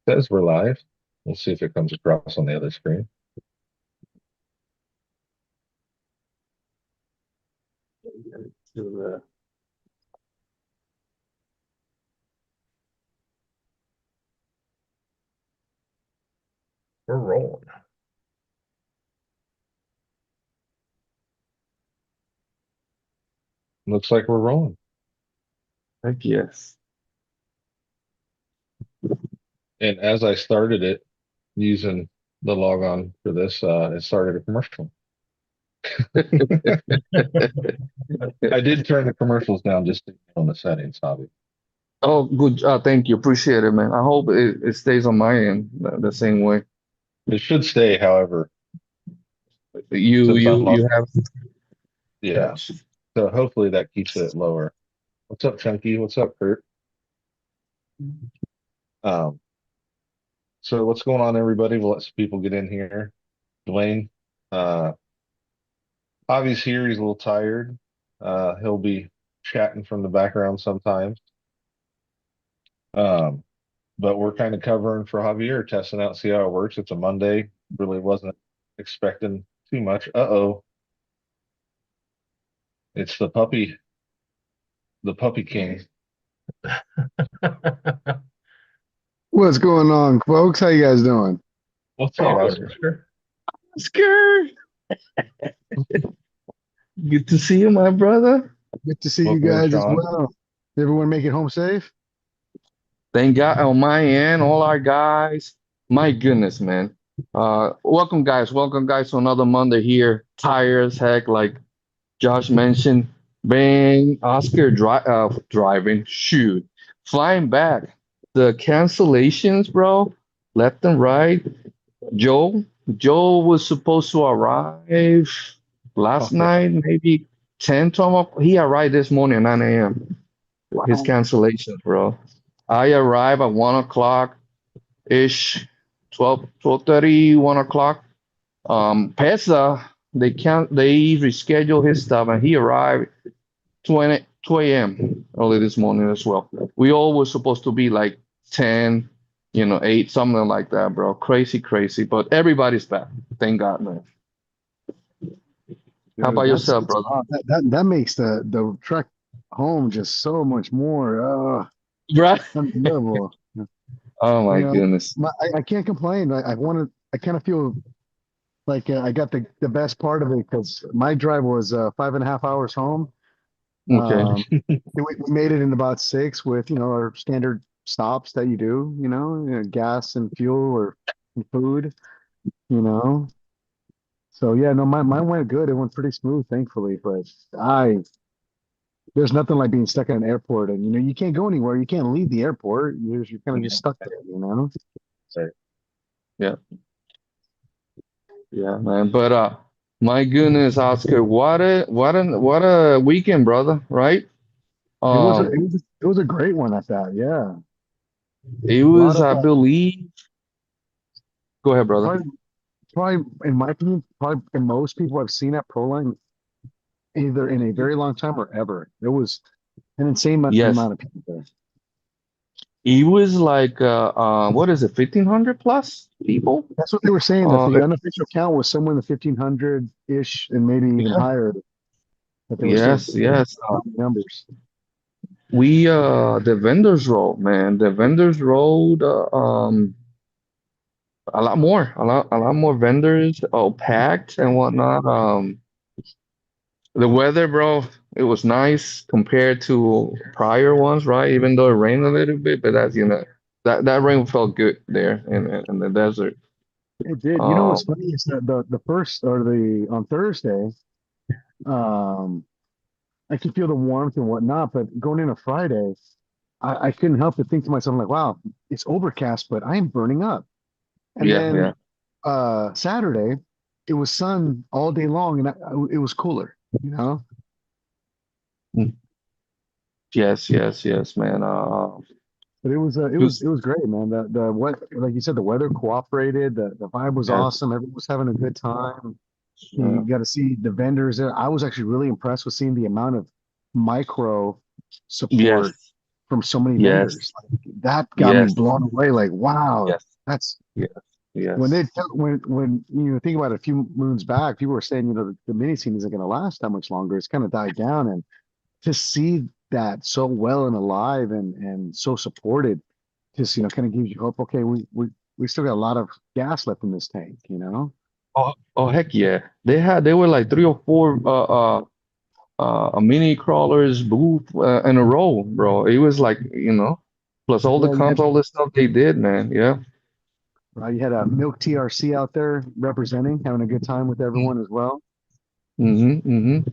Says we're live. We'll see if it comes across on the other screen. We're rolling. Looks like we're rolling. Heck yes. And as I started it using the logon for this, it started a commercial. I did turn the commercials down just on the settings, Hobby. Oh, good. Thank you. Appreciate it, man. I hope it stays on my end the same way. It should stay, however, You since I'm you on. you have Yeah. So hopefully that keeps it lower. What's up, Chunky? What's up, Kurt? Um, so what's going on, everybody? We'll let some people get in here. Dwayne, uh, Javi's here. He's a little tired. He'll be chatting from the background sometimes. Um, but we're kind of covering for Javier, testing out, see how it works. It's a Monday. Really wasn't expecting too much. Uh-oh. It's the puppy king. What's going on, folks? How you guys doing? What's up, Oscar? Scared. Good to see you, my brother. Good to see you Welcome in, guys as Sean. well. Everyone make it home safe? Thank God on my end, all our guys. My goodness, man. Welcome, guys. Welcome, guys, to another Monday here. Tired as heck, like Josh mentioned. Bang, Oscar driving. Shoot, flying back. The cancellations, bro, left and right. Joe, Joe was supposed to arrive last night, maybe 10, 12. He arrived this morning at 9 a.m. His cancellations, bro. I arrive at 1 o'clock ish, 12:30, 1 o'clock. Pesa, they rescheduled his stuff and he arrived 2 a.m. early this morning as well. We all were supposed to be like 10, 8, something like that, bro. Crazy, crazy. But everybody's back. Thank God, man. How Dude, about yourself, brother? that makes the trek home just so much more Right? unbearable. Oh You my know, goodness. I can't complain. I kind of feel like I got the best part of it because my drive was 5.5 hours home. Okay. Um, we made it in about six with our standard stops that you do, gas and fuel or food. You know, So yeah, no, mine went good. It went pretty smooth, thankfully. But I there's nothing like being stuck in an airport, and you can't go anywhere. You can't leave the airport. You're kind of just stuck there. Right. Yeah. Yeah, man. But my goodness, Oscar, what a weekend, brother, right? It was a, Um, it was it was a great one at that. Yeah, it a lot was, of I believe. Go ahead, brother. probably in my opinion, probably the most people I've seen at Proline either in a very long time or ever. It was an insane Yes, amount of people there. it was like what is it, 1,500 plus people? That's what they were saying. That Uh, the unofficial count was somewhere in the 1,500 ish, and maybe even yeah, higher. That they were saying yes, yes. numbers. We the vendors road, man. The vendors road, a lot more, a lot more vendors, all packed and whatnot. The weather, bro, it was nice compared to prior ones, right? Even though it rained a little bit, but that rain felt good there in the desert. It did. You know what's Um, funny is that the first or the on Thursday, um, I could feel the warmth and whatnot, but going into Friday, I couldn't help but think to myself, like, wow, it's overcast, but I am burning up. And yeah, then yeah. Saturday, it was sun all day long, and it was cooler. Mm. Yes, yes, yes, man. But it was It was, it was great, man. The what like you said, the weather cooperated. The vibe was yes, awesome. Everyone was having a good time. yeah. You got to see the vendors there. I was actually really impressed with seeing the amount of micro support Yes, from so many Yes. vendors. Like, that got me Yes. blown away. Like, wow, Yes. that's Yes. when Yes. when you think about it, a few moons back, people were saying, the mini scene isn't going to last that much longer. It's kind of died down, and to see that so well and alive and so supported, just kind of gives you hope. Okay, we still got a lot of gas left in this tank. Oh, heck yeah. They were like three or four mini crawlers booth in a row, bro. It was like, plus all the Yeah, comps, all the stuff they did, man. Yeah. you had a Milk TRC out there representing, having a good time with everyone as well. Mm-hmm.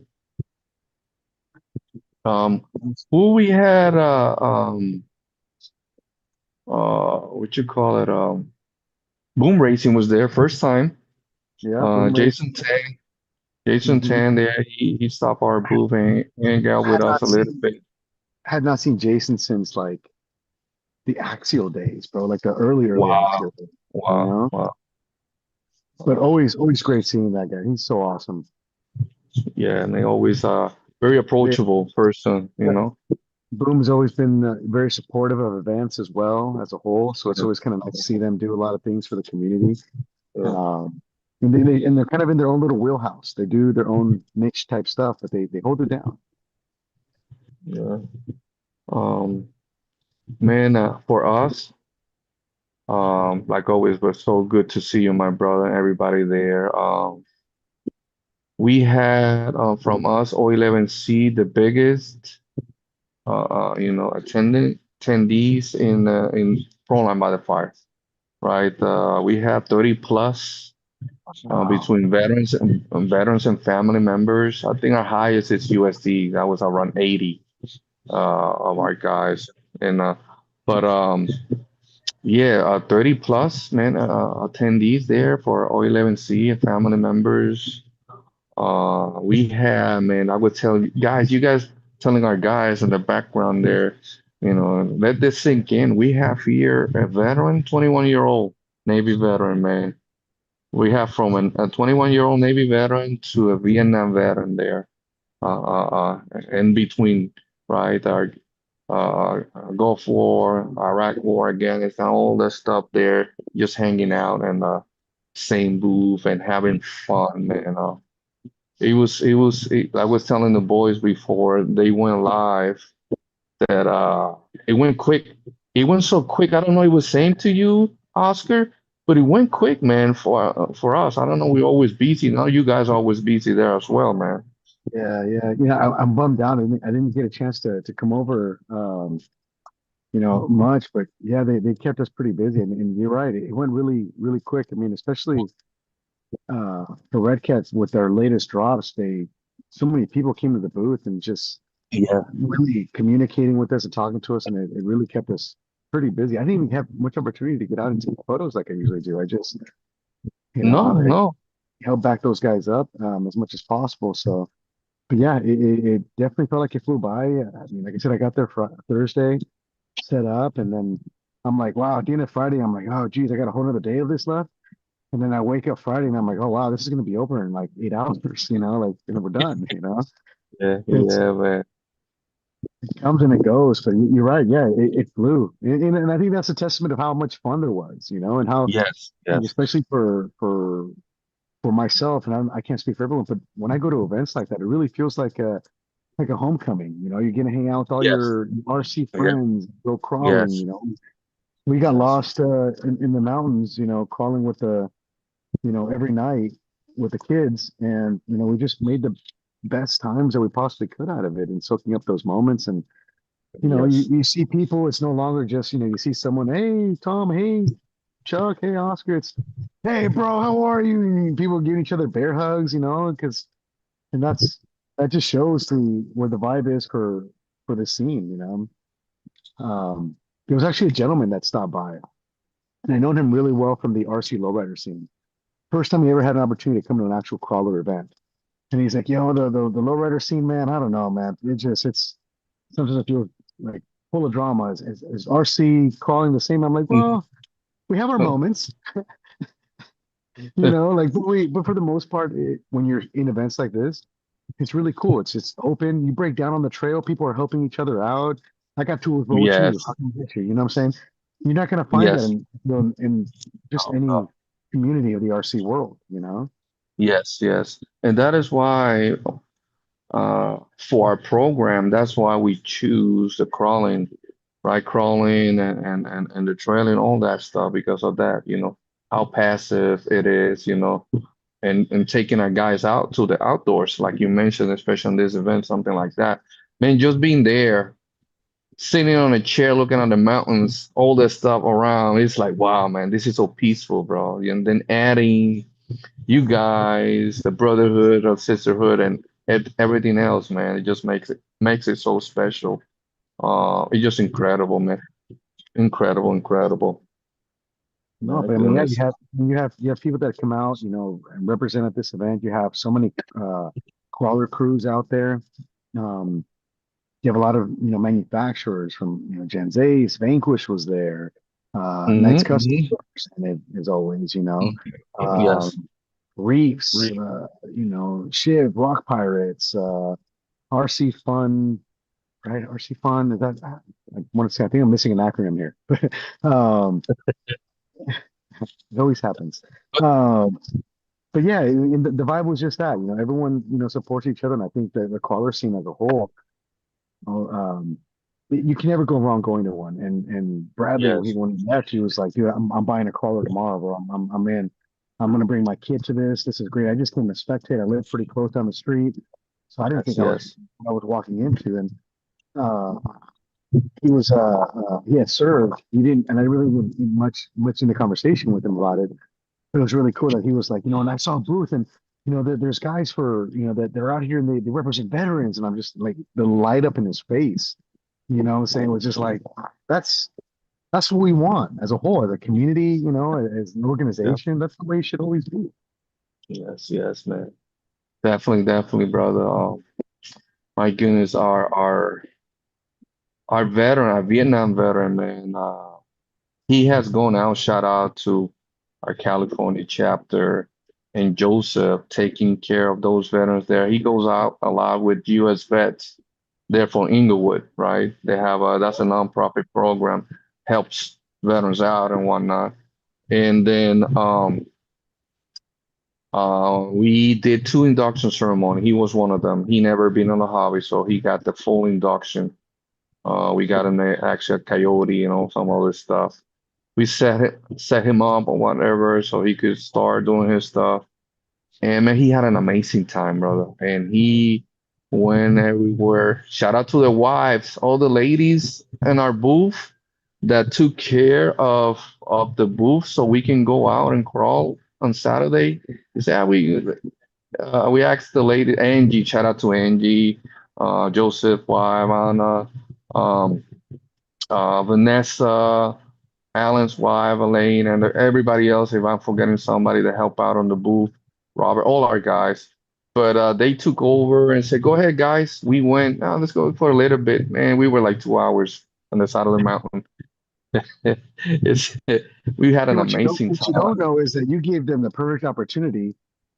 Mm-hmm. Who we had what you call it? Boom Racing was there first time. Yeah, boom Jason race. Tan, Jason Hmm. Tan there, he stopped our booth and hang out with Had us not a little seen bit. had not seen Jason since like the Axial days, bro, like the early Wow. Axial days, you Wow. know. Wow. But Wow. always great seeing that guy. He's so awesome. Yeah, and they always very They, approachable person, you yeah, know. Boom's always been very supportive of events as well as a whole. So it's Yeah. always kind of nice to see them do a lot of things for the community. Yeah. Um, and they're kind of in their own little wheelhouse. They do their own niche type stuff, but they hold it down. Yeah. Um, Man, for us, like always, was so good to see you, my brother, and everybody there. We had from us O11C the biggest, attendees in Frontline by the Fire, right? We had 30 plus Wow. between veterans and family members. I think our highest is USD. That was around 80 of our guys, and but yeah, 30 plus man attendees there for O11C and family members. We have, man, I would tell you guys, telling our guys in the background there, let this sink in. We have here a veteran, 21-year-old Navy veteran, man. We have from a 21-year-old Navy veteran to a Vietnam veteran there, in between, right? Our uh, Gulf War, Iraq War, Afghanistan, all that stuff there, just hanging out and same booth and having fun, I was telling the boys before they went live that it went quick. It went so quick. I don't know. It was same to you, Oscar, but it went quick, man. For us, I don't know. We're always busy. Now you guys are always busy there as well, man. Yeah. I'm bummed out. I didn't get a chance to come over, much, but yeah, they kept us pretty busy. And you're right. It went really quick. I mean, especially for Red Cats with their latest drops, so many people came to the booth and just Yeah. really communicating with us and talking to us, and it really kept us pretty busy. I didn't even have much opportunity to get out and take photos like I usually do. I just, No, I no. held back those guys up as much as possible. So, but yeah, it definitely felt like it flew by. I mean, like I said, I got there for Thursday, set up, and then I'm like, wow, at the end of Friday, I'm like, oh, geez, I got a whole other day of this left. And then I wake up Friday and I'm like, oh wow, this is going to be over in like 8 hours, like, we're done. Yeah, It's yeah, man. It comes and it goes, but you're right. Yeah, it flew. And I think that's a testament of how much fun there was, and how, Yes, like, yes, especially for myself, and I can't speak for everyone, but when I go to events like that, it really feels like a homecoming. You're gonna hang out with all yes, your RC yeah, friends, go crawling. yes, We got yes, lost in the mountains, crawling with every night with the kids, and we just made the best times that we possibly could out of it, and soaking up those moments. And yes, you see people, it's no longer just, you see someone, hey, Tom, hey, Chuck, hey, Oscar, it's, hey, bro, how are you? And people giving each other bear hugs, and that just shows where the vibe is for the scene. There was actually a gentleman that stopped by, and I known him really well from the RC lowrider scene. First time he ever had an opportunity to come to an actual crawler event. And he's like, the lowrider scene, man, I don't know, man. It's sometimes I feel like full of drama. Is RC crawling the same? I'm like, mhm. well, we have our moments, but for the most part, when you're in events like this, it's really cool. It's open. You break down on the trail, people are helping each other out. I got tools, but what you need? Yes. How can I get you? You know what I'm saying? You're not gonna find that Yes. in just No, any no. community of the RC world, you know? Yes, yes. And that is why for our program, that's why we choose the crawling, right? Crawling and the trailing, all that stuff because of that, how passive it is, and taking our guys out to the outdoors, like you mentioned, especially on this event, something like that. Man, just being there, sitting on a chair, looking at the mountains, all that stuff around, it's like, wow, man, this is so peaceful, bro. And then adding you guys, the brotherhood or sisterhood, and everything else, man, it just makes it so special. It's just incredible, man. Incredible, incredible. No, My but I mean, yeah, goodness. you have people that come out, and represent at this event. You have so many crawler crews out there. Um, you have a lot of manufacturers from Gen Z's. Vanquish was there. Hmm. Knight's Custom Hmm. represented as always. Yes, Um, Reefs. Reef. Shiv, Rock Pirates, RC Fun, right? RC Fun. Is that I want to say? I think I'm missing an acronym here. um, it always happens. Um, but yeah, the vibe was just that. Everyone supports each other, and I think that the crawler scene as a whole, uh, um, you can never go wrong going to one. And Bradley, yes, when he left, he was like, "Dude, I'm buying a crawler tomorrow, bro. I'm in. I'm gonna bring my kid to this. This is great. I just came to spectate. I live pretty close down the street, so I didn't yes, think I was yes, what I was walking into." And uh, he had served. He didn't, and I really didn't much in the conversation with him about it. But it was really cool that he was like, and I saw a booth, and there's guys for that they're out here and they represent veterans, and I'm just like the light up in his face. What I'm saying, it was just like that's that's what we want as a whole, as a community, as an yeah, organization. That's the way it should always be. yes, yes, man. Definitely, definitely, brother. My goodness, our veteran, our Vietnam veteran, man. He has gone out. Shout out to our California chapter and Joseph taking care of those veterans there. He goes out a lot with U.S. vets there from Inglewood, right? They have that's a nonprofit program, helps veterans out and whatnot. And then we did two induction ceremony. He was one of them. He never been on a hobby, so he got the full induction. We got an Axial Coyote, some other stuff. We set him up or whatever so he could start doing his stuff. And man, he had an amazing time, brother. And he went everywhere. Shout out to the wives, all the ladies in our booth that took care of the booth so we can go out and crawl on Saturday. Is that we asked the lady Angie, shout out to Angie, Joseph, wife, Anna, um, Vanessa, Alan's wife, Elaine, and everybody else. If I'm forgetting somebody to help out on the booth, Robert, all our guys. But they took over and said, "Go ahead, guys." We went. Oh, let's go for a little bit, man. We were like 2 hours on the side of the mountain. It's we had Yeah, an amazing what you time. don't know is that you gave them the perfect opportunity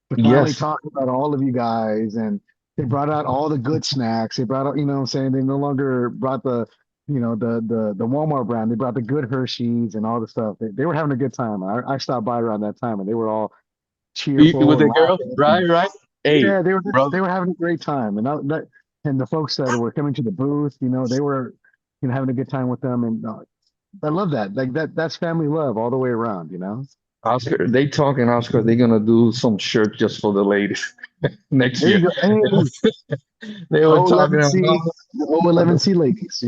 to finally Yes, talk about all of you guys, and they brought out all the good snacks. They brought out, what I'm saying, they no longer brought the Walmart brand. They brought the good Hershey's and all the stuff. They were having a good time. I stopped by around that time, and they were all with cheerful and the girl, laughing. right, And right. Hey, yeah, brother. they were having a great time. And the folks that were coming to the booth, they were having a good time with them. And I love that. Like that's family love all the way around. Oscar, they talking Oscar. They're gonna do some shirt just for the ladies next There year. you go. Hey, They were talking O11C, about. the O11C ladies.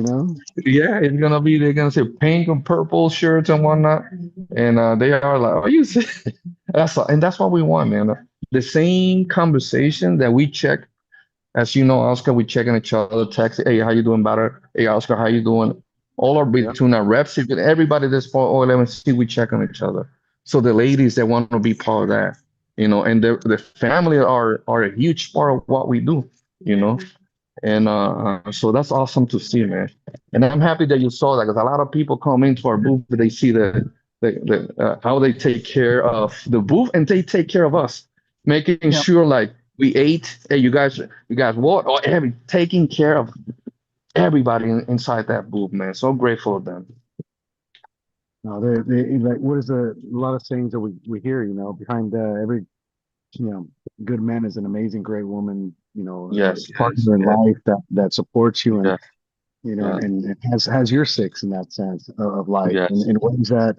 Yeah, it's gonna be they're gonna say pink and purple shirts and whatnot, and they are like, "Oh, you see?" That's what we want, man. The same conversation that we check, as you know, Oscar, we checking each other, text, "Hey, how you doing, better? Hey, Oscar, how you doing?" All are Yeah. between our reps. Everybody that's part of 11C, we check on each other. So the ladies that want to be part of that, and the family are a huge part of what we do, you know. And so that's awesome to see, man. And I'm happy that you saw that because a lot of people come into our booth, they see how they take care of the booth and they take care of us, making Yeah. sure like we ate. Hey, you guys what? Or taking care of everybody inside that booth, man. So grateful of them. No, they like what is a lot of sayings that we hear, behind every, you know, good man is an amazing, great woman, Yes, yes, partner in yes, life that supports you and, yes, yes, and has your six in that sense of life yes. in ways that,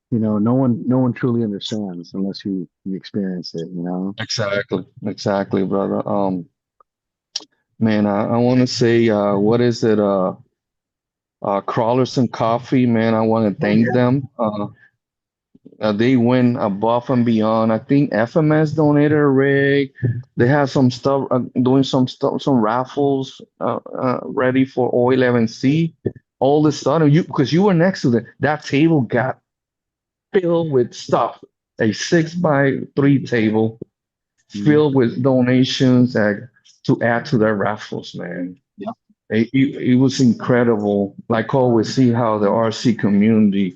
no one truly understands unless you experience it. Exactly, exactly, brother. Man, I want to say, what is it? Crawlers and Coffee, man. I want to Oh thank yeah. them. They went above and beyond. I think FMS donated a rig. They have some stuff, doing some stuff, some raffles, ready for O11C. All this stuff, and because you were next to them, that table got filled with stuff. A 6x3 table Mhm. filled with donations to add to their raffles, man. Yeah. It was incredible. Like always, see how the RC community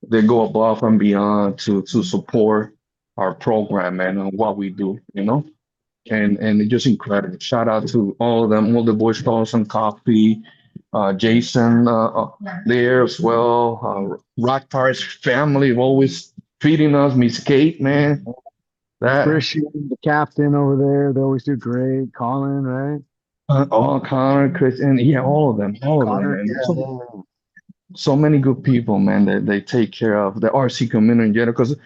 they go above and beyond to support our program man, and what we do, and it's just incredible. Shout out to all of them, all the boys, Stars and Coffee, Jason there as well. Rock Tars family always feeding us. Miss Kate, man, that Christian, the captain over there, they always do great. Colin, right? all Connor, Chris, and yeah, all of them, Connor, man. yeah, So, so many good people, man, that they take care of the RC community in general. Because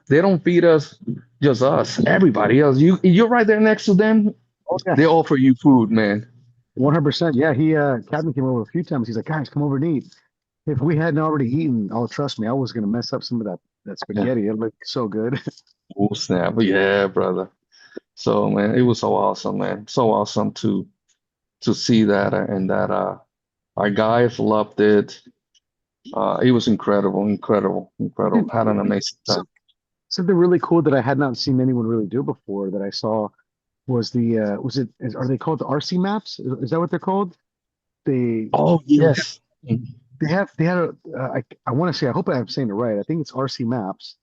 they don't feed us, just us, everybody else. You're right there next to them. oh yeah, They offer you food, man. 100%. Yeah, he captain came over a few times. He's like, guys, come over and eat. If we hadn't already eaten, oh, trust me, I was gonna mess up some of that Yeah. spaghetti. It looked so good. Oh snap! Yeah, brother. So man, it was so awesome, man. So awesome to see that and that our guys loved it. It was incredible, incredible, incredible. Dude, Had an amazing time. some, something really cool that I had not seen anyone really do before that I saw was are they called the RC maps? Is that what they're called? They Oh they would yes. they had a I want to say, I hope I'm saying it right. I think it's RC maps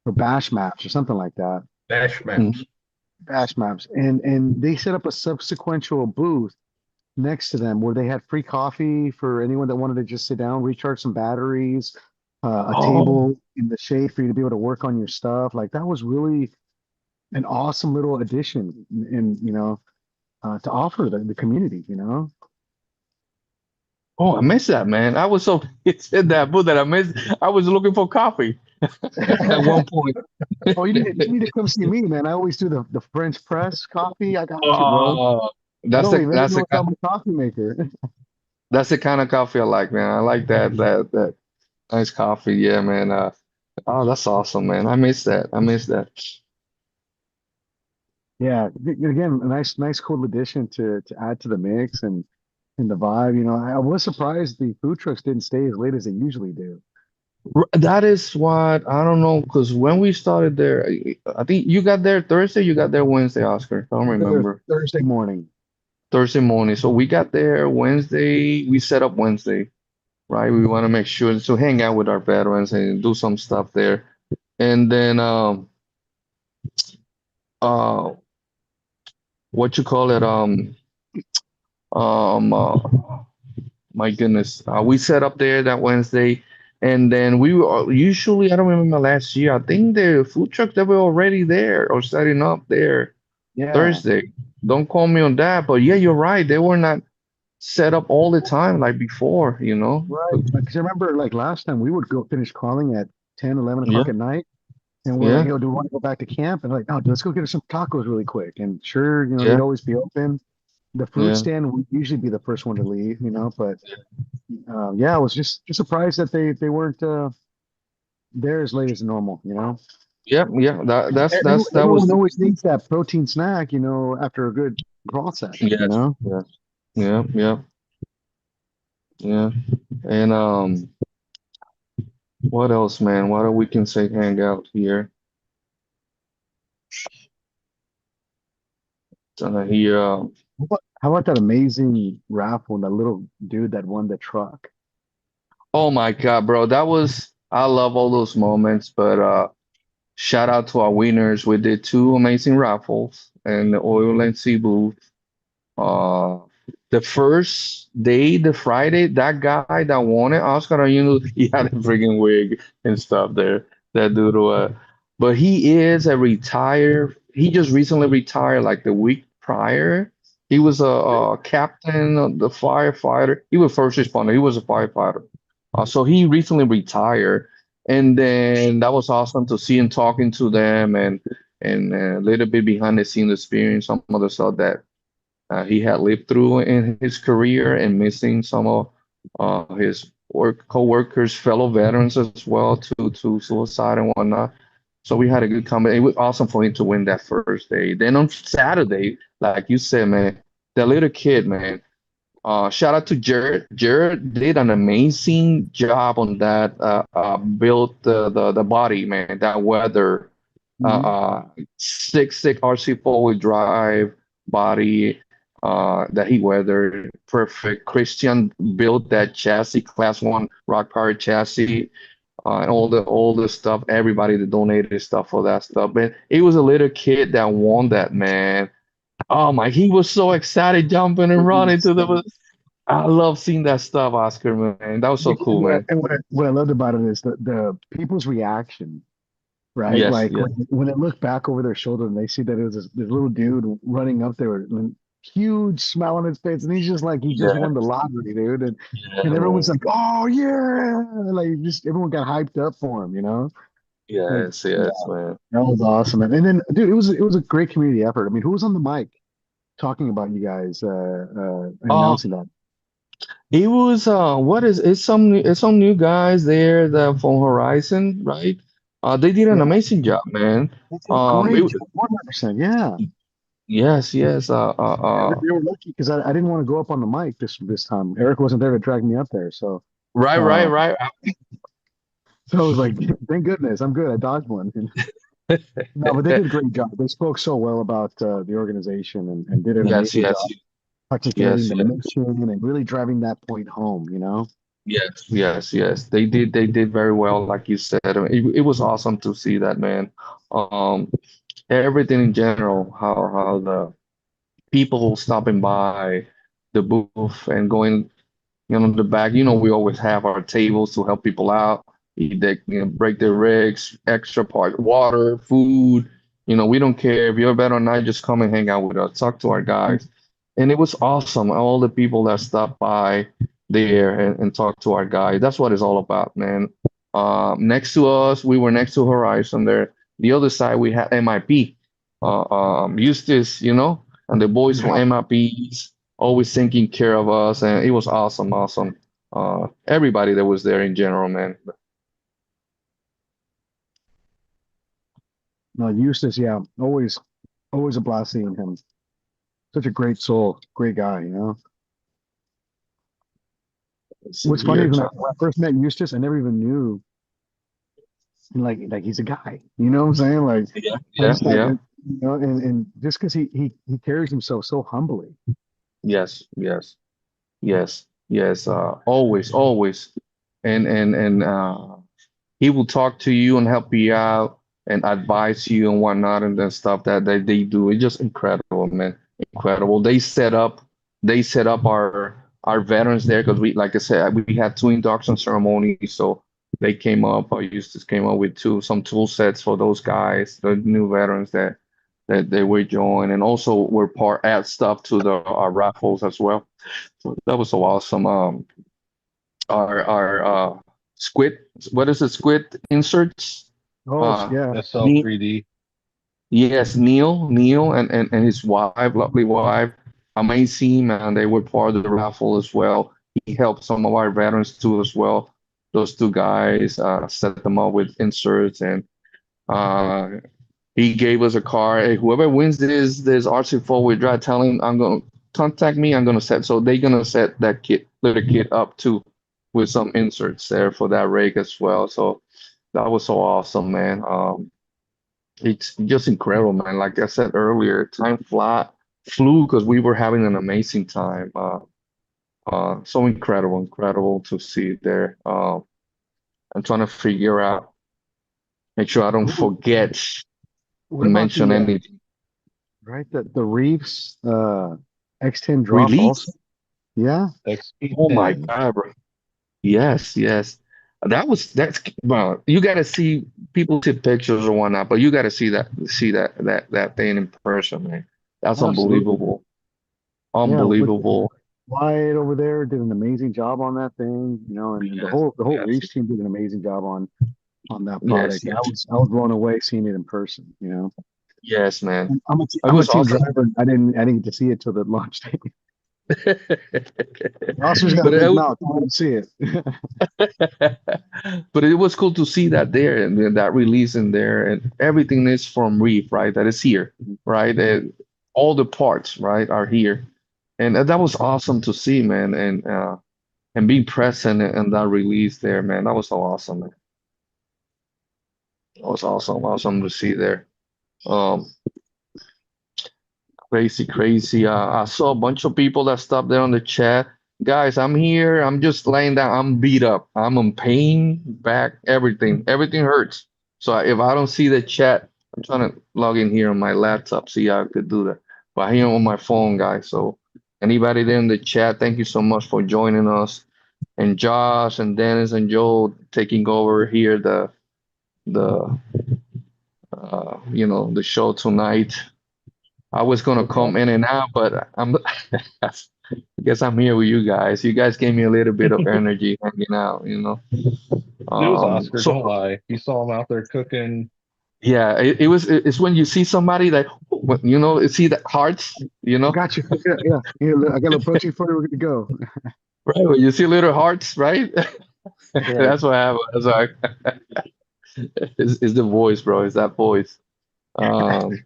or Bash maps or something like that. Dash maps. Mhm. Bash maps, and they set up a subsequential booth next to them where they had free coffee for anyone that wanted to just sit down, recharge some batteries, a Oh, table in the shade for you to be able to work on your stuff. Like that was really an awesome little addition, and to offer the community. oh, I missed that, man. I was so it's in that book that I missed. I was looking for coffee at one point. Oh, you need to come see me, man. I always do the French press coffee. I got you, bro. Oh, I that's don't the leave that's anyone the without my coffee maker. that's the kind of coffee I like, man. I like that nice coffee. Yeah, man. Oh, that's awesome, man. I miss that. I miss that. Yeah, again, a nice, cool addition to add to the mix and the vibe. I was surprised the food trucks didn't stay as late as they usually do. That is what I don't know, because when we started there, I think you got there Thursday, you got there Wednesday, Oscar. I don't There remember. Thursday morning. Thursday morning. So we got there Wednesday. We set up Wednesday, right? We want to make sure to hang out with our veterans and do some stuff there. And then uh what you call it? Um uh, my goodness. We set up there that Wednesday, and then we were usually, I don't remember last year. I think the food trucks that were already there or setting up there Yeah, Thursday. Don't call me on that, but yeah, you're right. They were not set up all the time like before, you know? right. Because I remember like last time we would go finish calling at 10, 11 Yeah, o'clock at night. And we're like, yeah, yo, do we want to go back to camp? And like, no, let's go get us some tacos really quick. And sure, they'd yeah, always be open. The food yeah. stand would usually be the first one to leave. But yeah, I was just surprised that they weren't there as late as normal. Yeah, yeah. That Everyone was always needs that protein snack, after a good crawl session, you yes, know? yeah, yeah, yeah, yeah. And what else, man? What we can say hang out here? Here. How about that amazing raffle, that little dude that won the truck? Oh my God, bro. That was I love all those moments, but shout out to our winners. We did two amazing raffles and the oil and sea booth. the first day, the Friday, that guy that won it, Oscar, he had a freaking wig and stuff there. That dude was, but he is a retired. He just recently retired, like the week prior. He was a captain of the firefighter. He was first responder. He was a firefighter. So he recently retired, and then that was awesome to see him talking to them and a little bit behind the scenes experience, some of the stuff that he had lived through in his career and missing some of his co-workers, fellow veterans as well to suicide and whatnot. So we had a good comment. It was awesome for him to win that first day. Then on Saturday, like you said, man, that little kid, man. Shout out to Jared. Jared did an amazing job on that. Built the body, man. That weather, Mhm. 6.6 RC four-wheel drive body that he weathered perfect. Christian built that chassis, class one rock power chassis, and all the stuff. Everybody that donated stuff for that stuff. But it was a little kid that won that, man. Oh my, he was so excited jumping and running to the. I love seeing that stuff, Oscar, man. That was so cool, man. And what I loved about it is the people's reaction, right? Yes, Like yes, when they look back over their shoulder and they see that it was this little dude running up there with a huge smile on his face, and he's just like he just yeah, won the lottery, dude. yeah, And everyone's man. like, "Oh yeah!" Like just everyone got hyped up for him, you know? Like Yes, yeah, yes, man. that was awesome. And then, dude, it was a great community effort. I mean, who was on the mic talking about you guys and Oh, announcing that? it was what is it's some new guys there that from Horizon, right? They did an Yeah, amazing job, man. they did a Um, great it, job, 100%. Yeah. yes, yes. Yeah, they were lucky because I didn't want to go up on the mic this time. Eric wasn't there to drag me up there, so Right, right, uh, right. so I was like, thank goodness, I'm good. I dodged one. No, but they did a great job. They spoke so well about the organization and did an Yes, amazing yes, job articulating yes, the yes. mission and really driving that point home. You know? Yes, yes, yes. They did very well, like you said. I mean, it was awesome to see that, man. Um, Everything in general, how the people stopping by the booth and going, the back. We always have our tables to help people out. They, break their rigs, extra part, water, food. We don't care if you're better or not. Just come and hang out with us. Talk to our guys. And it was awesome. All the people that stopped by there and talked to our guy. That's what it's all about, man. Next to us, we were next to Horizon there. The other side, we had MIP. Eustace, and the boys from Yeah. MIPs always taking care of us, and it was awesome, awesome. Everybody that was there in general, man. No, Eustace, yeah, always a blast seeing him. Such a great soul, great guy. You know. Let's see What's funny here, is Tom. when I first met Eustace, I never even knew like he's a guy. You know what I'm saying? Like Yeah, I yeah, just thought yeah. that, and just because he carries himself so humbly. Yes, yes, yes, yes. Always, always, and he will talk to you and help you out and advise you and whatnot and then stuff that they do. It's just incredible, man. Incredible. They set up our veterans there because like I said, we had two induction ceremonies, so they came up. I used to came up with some tool sets for those guys, the new veterans that they were join, and also were part add stuff to the our raffles as well. So that was so awesome. Our squid, what is it? Squid inserts. Oh Uh, yeah, Ne- SL3D. yes, Neil, and his wife, lovely wife, amazing man. They were part of the raffle as well. He helped some of our veterans too as well. Those two guys set them up with inserts, and uh, he gave us a car. Hey, whoever wins this RC four-wheel drive, tell him I'm gonna contact me. I'm gonna set. So they're gonna set that little kit up too, with some inserts there for that rig as well. So that was so awesome, man. It's just incredible, man. Like I said earlier, time flew because we were having an amazing time. So incredible, incredible to see there. I'm trying to figure out, make sure I don't what, forget what to about mention the any right the Reefs X10 drop release. also? Yeah. Oh my XP10. God, bro. Yes, yes. That's well, you gotta see people see pictures or whatnot, but you gotta see that thing in person, man. That's Absolutely. unbelievable. Yeah. Unbelievable. Wyatt over there did an amazing job on that thing, and Yes, the whole yes, Reef team did an amazing job on that yes, product. yes, I was blown away seeing it in person. yes, man. It I'm a was team awesome. driver. I didn't get to see it till the launch day. The Oscar's got a But big it, mouth. I want to see it. but it was cool to see that there and then that release in there and everything is from Reef, right? That is here, right? All the parts, right, are here. And that was awesome to see, man. And being present in that release there, man. That was so awesome, man. That was awesome, awesome to see there. Um, Crazy, crazy. I saw a bunch of people that stopped there on the chat. Guys, I'm here. I'm just laying down. I'm beat up. I'm in pain, back, everything. Everything hurts. So if I don't see the chat, I'm trying to log in here on my laptop, see how I could do that. But here on my phone, guys. So anybody there in the chat, thank you so much for joining us. And Josh and Dennis and Joe taking over here the the show tonight. I was gonna No come problem. in and out, but I guess I'm here with you guys. You guys gave me a little bit of energy hanging out. It was Oscar, So don't lie. You saw him out there cooking. yeah, it's when you see somebody that see the hearts, I got you. Yeah, yeah. Here, I got a little protein for you. We're good to go. right? When you see little hearts, right? Right. That's what happened. That's like it's the voice, bro. It's that voice. Um,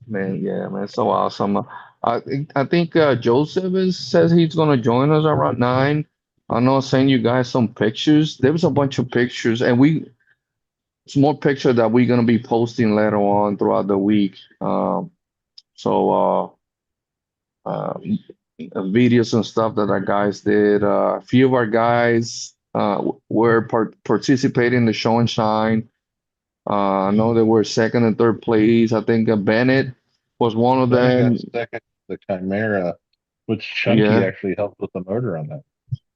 Man, yeah, man, so awesome. I think Joseph says he's gonna join us around 9. I know, send you guys some pictures. There was a bunch of pictures, and it's more picture that we're gonna be posting later on throughout the week. So videos and stuff that our guys did. A few of our guys were participating in the show and shine. I know they were second and third place. I think Bennett was one of Bennett got them. second to the Chimera, which Chunky Yeah. actually helped with the motor on that.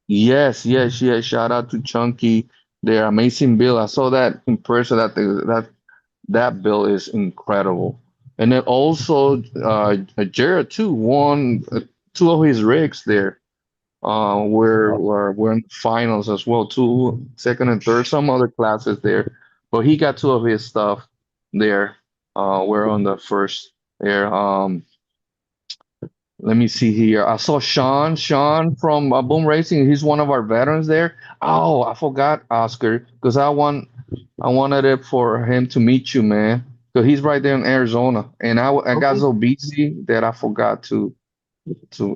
Yes, yes, yes. Shout out to Chunky. Their amazing build. I saw that in person. That build is incredible. And then also, Jared too won two of his rigs there. We're in the finals as well, two, second and third, some other classes there. But he got two of his stuff there. We're on the first there. Let me see here. I saw Sean from Boom Racing. He's one of our veterans there. Oh, I forgot Oscar because I wanted it for him to meet you, man. Because he's right there in Arizona, and I got Okay. so busy that I forgot to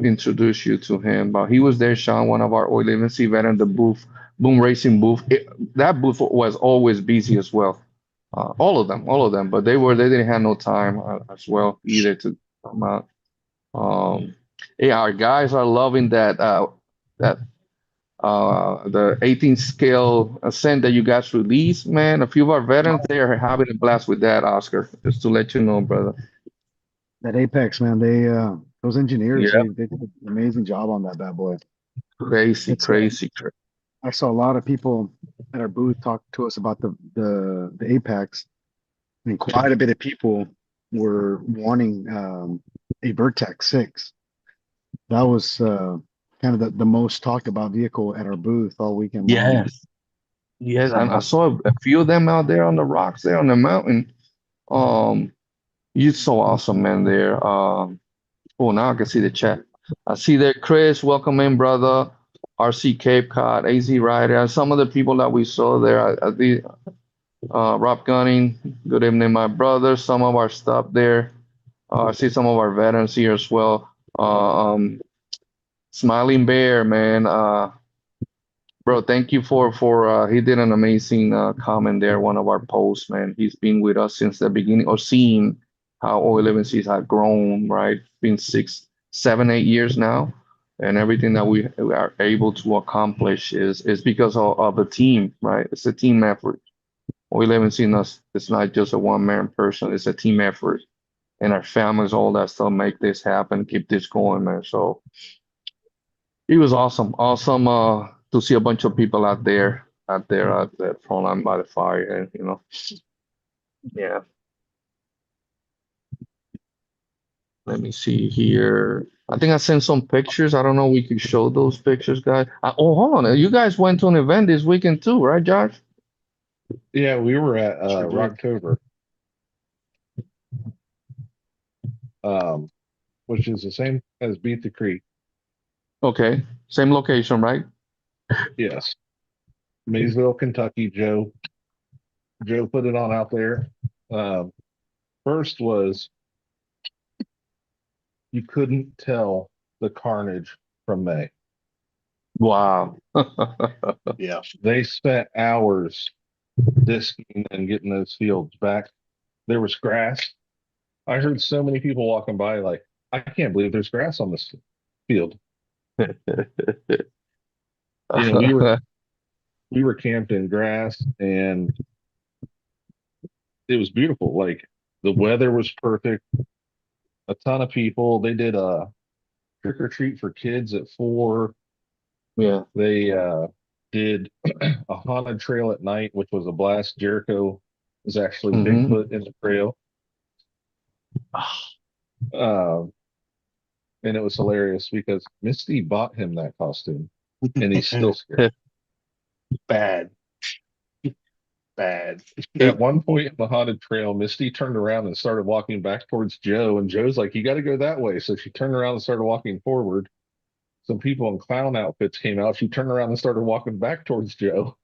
introduce you to him. But he was there, Sean, one of our O11C veteran, the booth, Boom Racing booth. That booth was always busy as well. All of them, but they didn't have no time as well either to come out. Um, yeah, our guys are loving that the 18 scale ascent that you guys released, man. A few of our veterans they are having a blast with that, Oscar. Just to let you know, brother. That Apex, man, those engineers, Yeah, they did an amazing job on that bad boy. crazy, It's crazy, I saw a lot of people at our booth talk to us about the Apex, and quite a bit of people were wanting a Vertex 6. That was kind of the most talked about vehicle at our booth all weekend long. yes, yes. And I So saw a few of them out there on the rocks there on the mountain. Um, you're so awesome, man. There. Oh, now I can see the chat. I see there, Chris. Welcome in, brother. RC Cape Cod, AZ Rider, and some of the people that we saw there. Rob Gunning. Good evening, my brother. Some of our stuff there. I see some of our veterans here as well. Smiling Bear, man. Bro, thank you for he did an amazing comment there, one of our posts, man. He's been with us since the beginning, or seeing how O11Cs have grown, right? Been 6, 7, 8 years now. And everything that we are able to accomplish is because of the team, right? It's a team effort. O11C us, it's not just a one-man person, it's a team effort. And our families, all that stuff make this happen, keep this going, man. So It was awesome. Awesome to see a bunch of people out there at that front line by the fire, and yeah. Let me see here. I think I sent some pictures. I don't know. We could show those pictures, guys. Oh, hold on. You guys went to an event this weekend too, right, Josh? Yeah, we were at Sure did. Rocktober, um, which is the same as Beat the Creek. Okay. Same location, right? Yes, Maysville, Kentucky. Joe put it on out there. Um, First was you couldn't tell the carnage from May. Wow. Yeah. They spent hours disking and getting those fields back. There was grass. I heard so many people walking by, like, I can't believe there's grass on this field. We were camped in grass and it was beautiful. Like the weather was perfect. A ton of people. They did a trick or treat for kids at 4. Yeah. They did a haunted trail at night, which was a blast. Jericho was actually Hmm. Bigfoot in the trail. Um, and it was hilarious because Misty bought him that costume and he's still scared. Bad. Bad. At one point in the haunted trail, Misty turned around and started walking back towards Joe, and Joe's like, "You got to go that way." So she turned around and started walking forward. Some people in clown outfits came out. She turned around and started walking back towards Joe.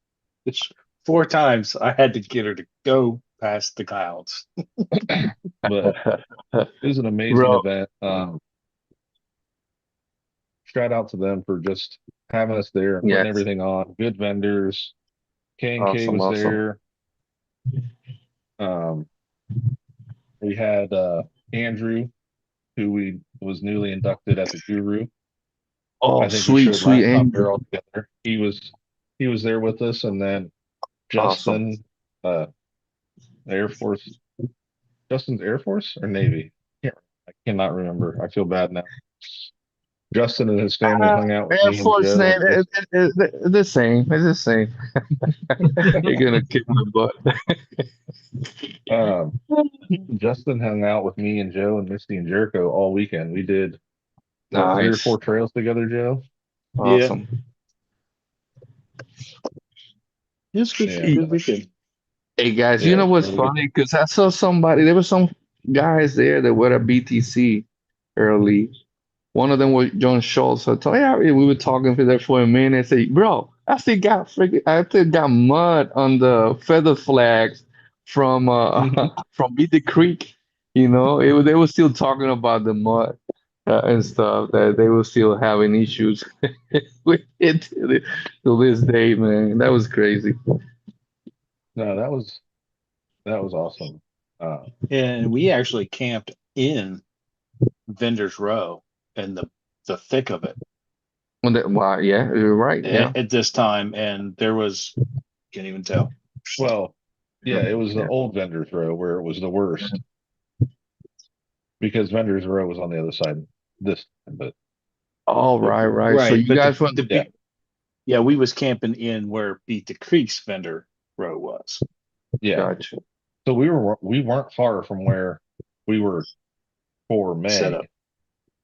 4 times I had to get her to go past the clouds. But it was an amazing Bro, event. Shout out to them for just having us there and putting yes. everything on. Good vendors. K&K Awesome, was awesome. there. Um, we had Andrew, who we was newly inducted at the Guru. Oh, I think we sweet, showed sweet last time we Andrew. were all together. He was there with us, and then Awesome. Justin, Air Force. Justin's Air Force or Navy? I cannot remember. I feel bad now. Justin and his family hung out with Air me and Force Joe, name, and just the same. It's the same. You're gonna kick my butt. um, Justin hung out with me and Joe and Misty and Jericho all weekend. We did what 3 or 4 Nice. trails together, Joe. Yeah. Awesome. It was good. And Good weekend. Hey guys, you yeah, it know was what's really good. funny? Because I saw somebody, there were some guys there that were at BTC early. One of them was John Schultz. So I told, yeah, we were talking for there for a minute. Say, bro, I still got mud on the feather flags from Beat the Creek. They were still talking about the mud and stuff that they were still having issues with it to this day, man. That was crazy. No, that was awesome. Uh, And we actually camped in Vendor's Row in the thick of it Wow, yeah, you're right. Yeah. at this time, and there was can't even tell. well, Yeah. yeah, it was the Yeah. old Vendors Row where it was the worst because Vendors Row was on the other side this time, but Oh, right, right. So Right, you but guys went. yeah, yeah, we was camping in where Beat the Creek's Vendor Row was yeah. Gotcha. So we weren't far from where we were for set May, up.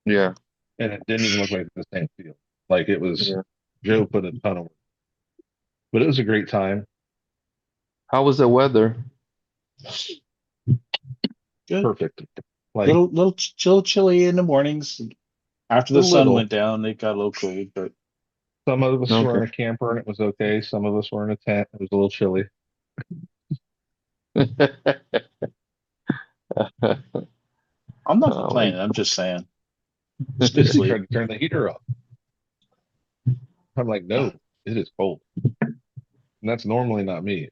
Yeah. and it didn't even look like the same field. Like it was Yeah. Joe put a ton of work, but it was a great time. How was the weather? Good. Perfect. Like Little chilly in the mornings. After a the sun little. went down, it got a little cold, but Some of us were Okay. in a camper and it was okay. Some of us were in a tent. It was a little chilly. I'm not Oh my, complaining. I'm just saying it's good Missy sleep. tried to turn the heater up. I'm like, no, it is cold. And that's normally not me.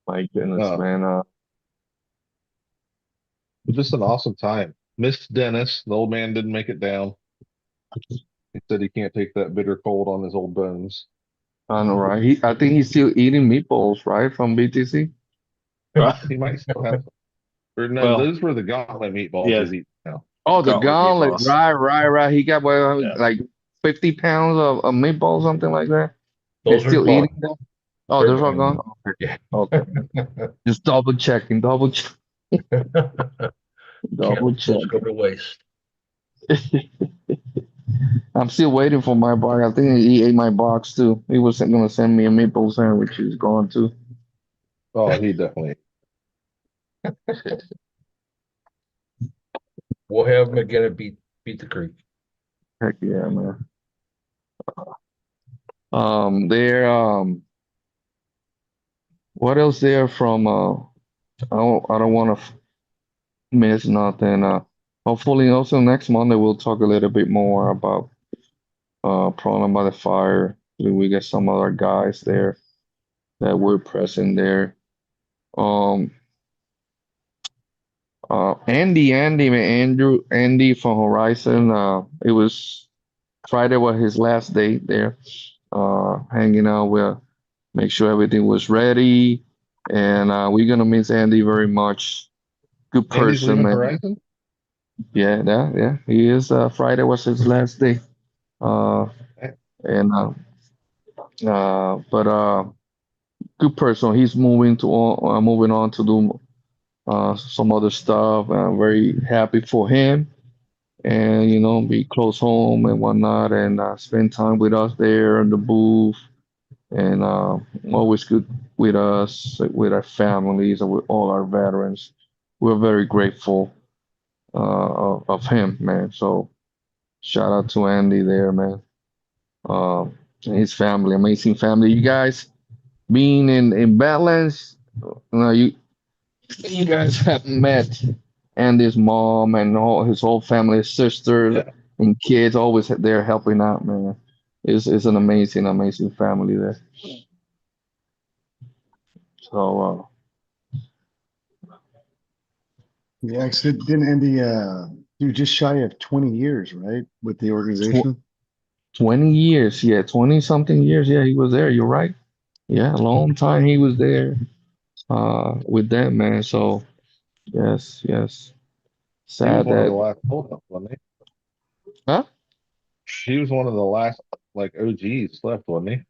my goodness, Uh, man. but just an awesome time. Missed Dennis. The old man didn't make it down. He said he can't take that bitter cold on his old bones. I know, right? I think he's still eating meatballs, right, from BTC. Right? He might still have some. Or no, Well, those were the gauntlet meatballs yeah, he's eating now. Oh, the gauntlet gauntlet. meatballs. Right. He got Yeah. like 50 pounds of meatballs, something like that. And Those are still eating gone. them. Oh, They're those are gone. gone. Yeah. Okay. Just double checking, Can't double let those go checking. to waste. I'm still waiting for my box. I think he ate my box too. He was gonna send me a meatball sandwich. He's gone too. Oh, he definitely. We'll have them again and beat the creek. Heck yeah, man. They're what else there from I don't want to miss nothing. Hopefully also next Monday we'll talk a little bit more about Problem by the Fire. We get some other guys there that were present there. Um Andy from Horizon. It was Friday was his last day there. Hanging out with make sure everything was ready. And we're gonna miss Andy very much. Good Andy's person, leaving man. Horizon? Yeah. He is. Friday was his last day. Uh, Eh, and but good person. He's moving on to do some other stuff. I'm very happy for him, and be close home and whatnot, and spend time with us there in the booth, and always good with us, with our families, and with all our veterans. We're very grateful of him, man. So shout out to Andy there, man. And his family, amazing family. You guys being in Badlands, you guys have met Andy's mom and all his whole family, his sisters Yeah. and kids, always there helping out, man. It's an amazing family there. So Yeah, 'cause didn't Andy do just shy of 20 years, right, with the tw organization? 20 years, yeah, 20 something years, yeah, he was there. You're right. Yeah, a long time he was there with them, man. So yes. He was Sad one of the that, last holdups, wasn't he? huh? She was one of the last like OGs left, wasn't he?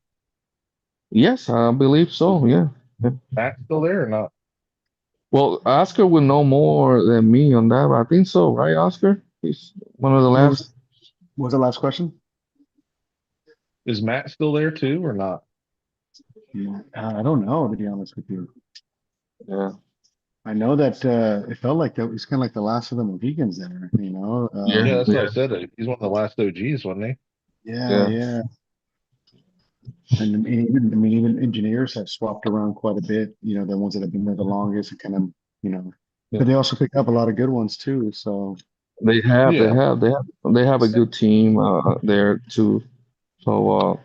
Yes, I believe Is so. Yeah. Yeah. Matt still there or not? Well, Oscar would know more than me on that, but I think so, right, Oscar? He's one of the What was last. what was the last question? Is Matt still there too or not? Yeah, I don't know, to be honest with you. Yeah. I know that it felt like that was kind of like the last of the Mohicans there, you know. Yeah. Yeah, that's Yeah. what I said. He's one of the last OGs, wasn't he? Yeah, Yeah. yeah. And even engineers have swapped around quite a bit, you know, the ones that have been there the longest and kind of, you know, Yeah. but they also pick up a lot of good ones too. So Yeah. They have a good team there too. So,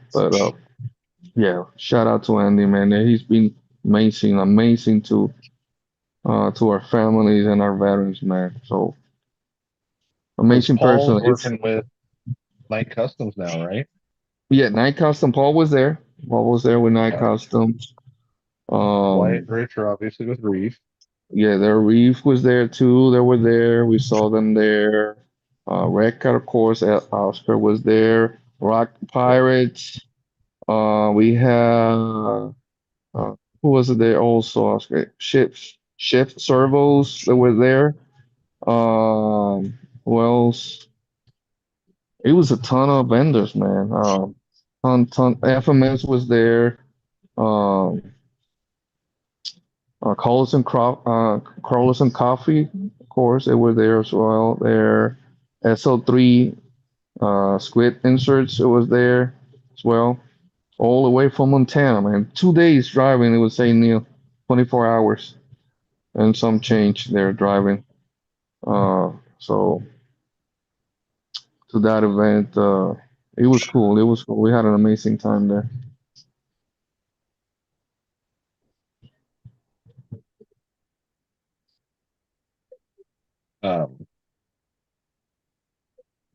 yeah, shout out to Andy, man. He's been amazing to our families and our veterans, man. So Because amazing person. Paul's It's working with Night Customs now, right? Yeah, Night Custom. Paul was there. Paul was there with Night Yeah. Customs. Wyatt Um, and Rich are obviously with Reef. yeah, their Reef was there too. They were there. We saw them there. Redcat, of course. Oscar was there. Rock Yeah. Pirates. We have who was it there also? Oscar. Shift Servos. They were there. Who else? It was a ton of vendors, man. Ton. FMS was there. Um, Carlos and Coffee, of course, they were there as well. There, SO3 Squid Inserts, it was there as well. All the way from Montana, man. 2 days driving, it was saying, 24 hours and some change there driving. So to that event, it was cool. It was cool. We had an amazing time there.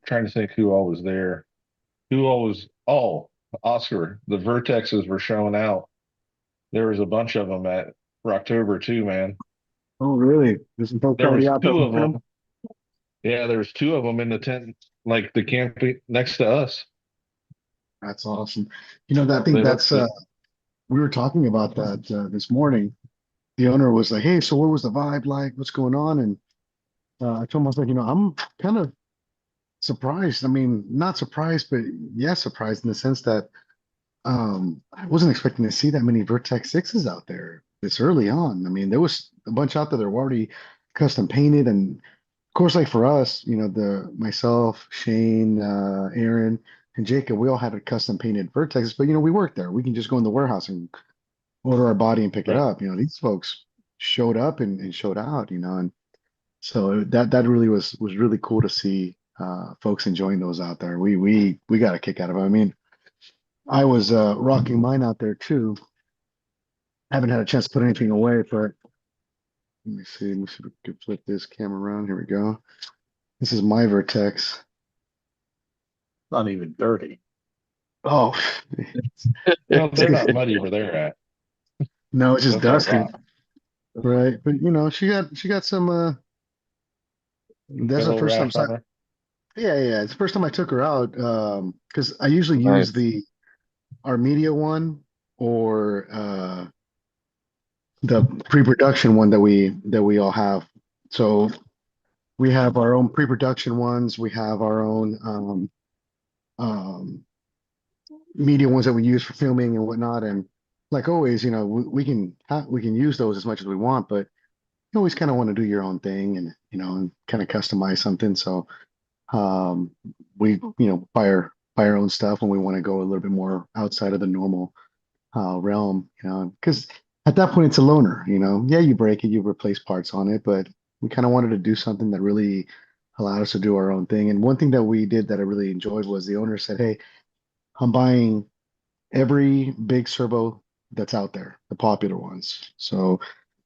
Trying to think who all was there. Who all was? Oh, Oscar. The Vertexes were showing out. There was a bunch of them at Rocktober too, man. Oh, really? There's some folks There already was out there two of working them? them. Yeah, there was two of them in the tent, like the camping next to us. That's awesome. I think They that's left it. we were talking about that this morning. The owner was like, "Hey, so what was the vibe like? What's going on?" And I told him, I was like, I'm kind of surprised. I mean, not surprised, but yeah, surprised in the sense that I wasn't expecting to see that many Vertex sixes out there this early on. I mean, there was a bunch out there that were already custom painted, and of course, like for us, the myself, Shane, Aaron, and Jacob, we all had a custom painted Vertex, but we worked there. We can just go in the warehouse and order our body and pick it Right. up. These folks showed up and showed out, and so that really was really cool to see folks enjoying those out there. We got a kick out of it. I mean, I was rocking mine out there too. I haven't had a chance to put anything away, but let me see if we can flip this camera around. Here we go. This is my Vertex. Not even dirty. Oh, Well, they're not muddy where they're at. no, it's just That's our dusty, problem. right? But she got some. Got That's a the little first time. rash on her. Yeah, yeah, it's the first time I took her out. Because I usually use Nice. the our media one or the pre-production one that we all have. So we have our own pre-production ones. We have our own um, media ones that we use for filming and whatnot. And like always, we can use those as much as we want, but you always kind of want to do your own thing and and kind of customize something. So um, we buy our own stuff when we want to go a little bit more outside of the normal realm, because at that point it's a loaner, Yeah, you break it, you replace parts on it, but we kind of wanted to do something that really allowed us to do our own thing. And one thing that we did that I really enjoyed was the owner said, "Hey, I'm buying every big servo that's out there, the popular ones. So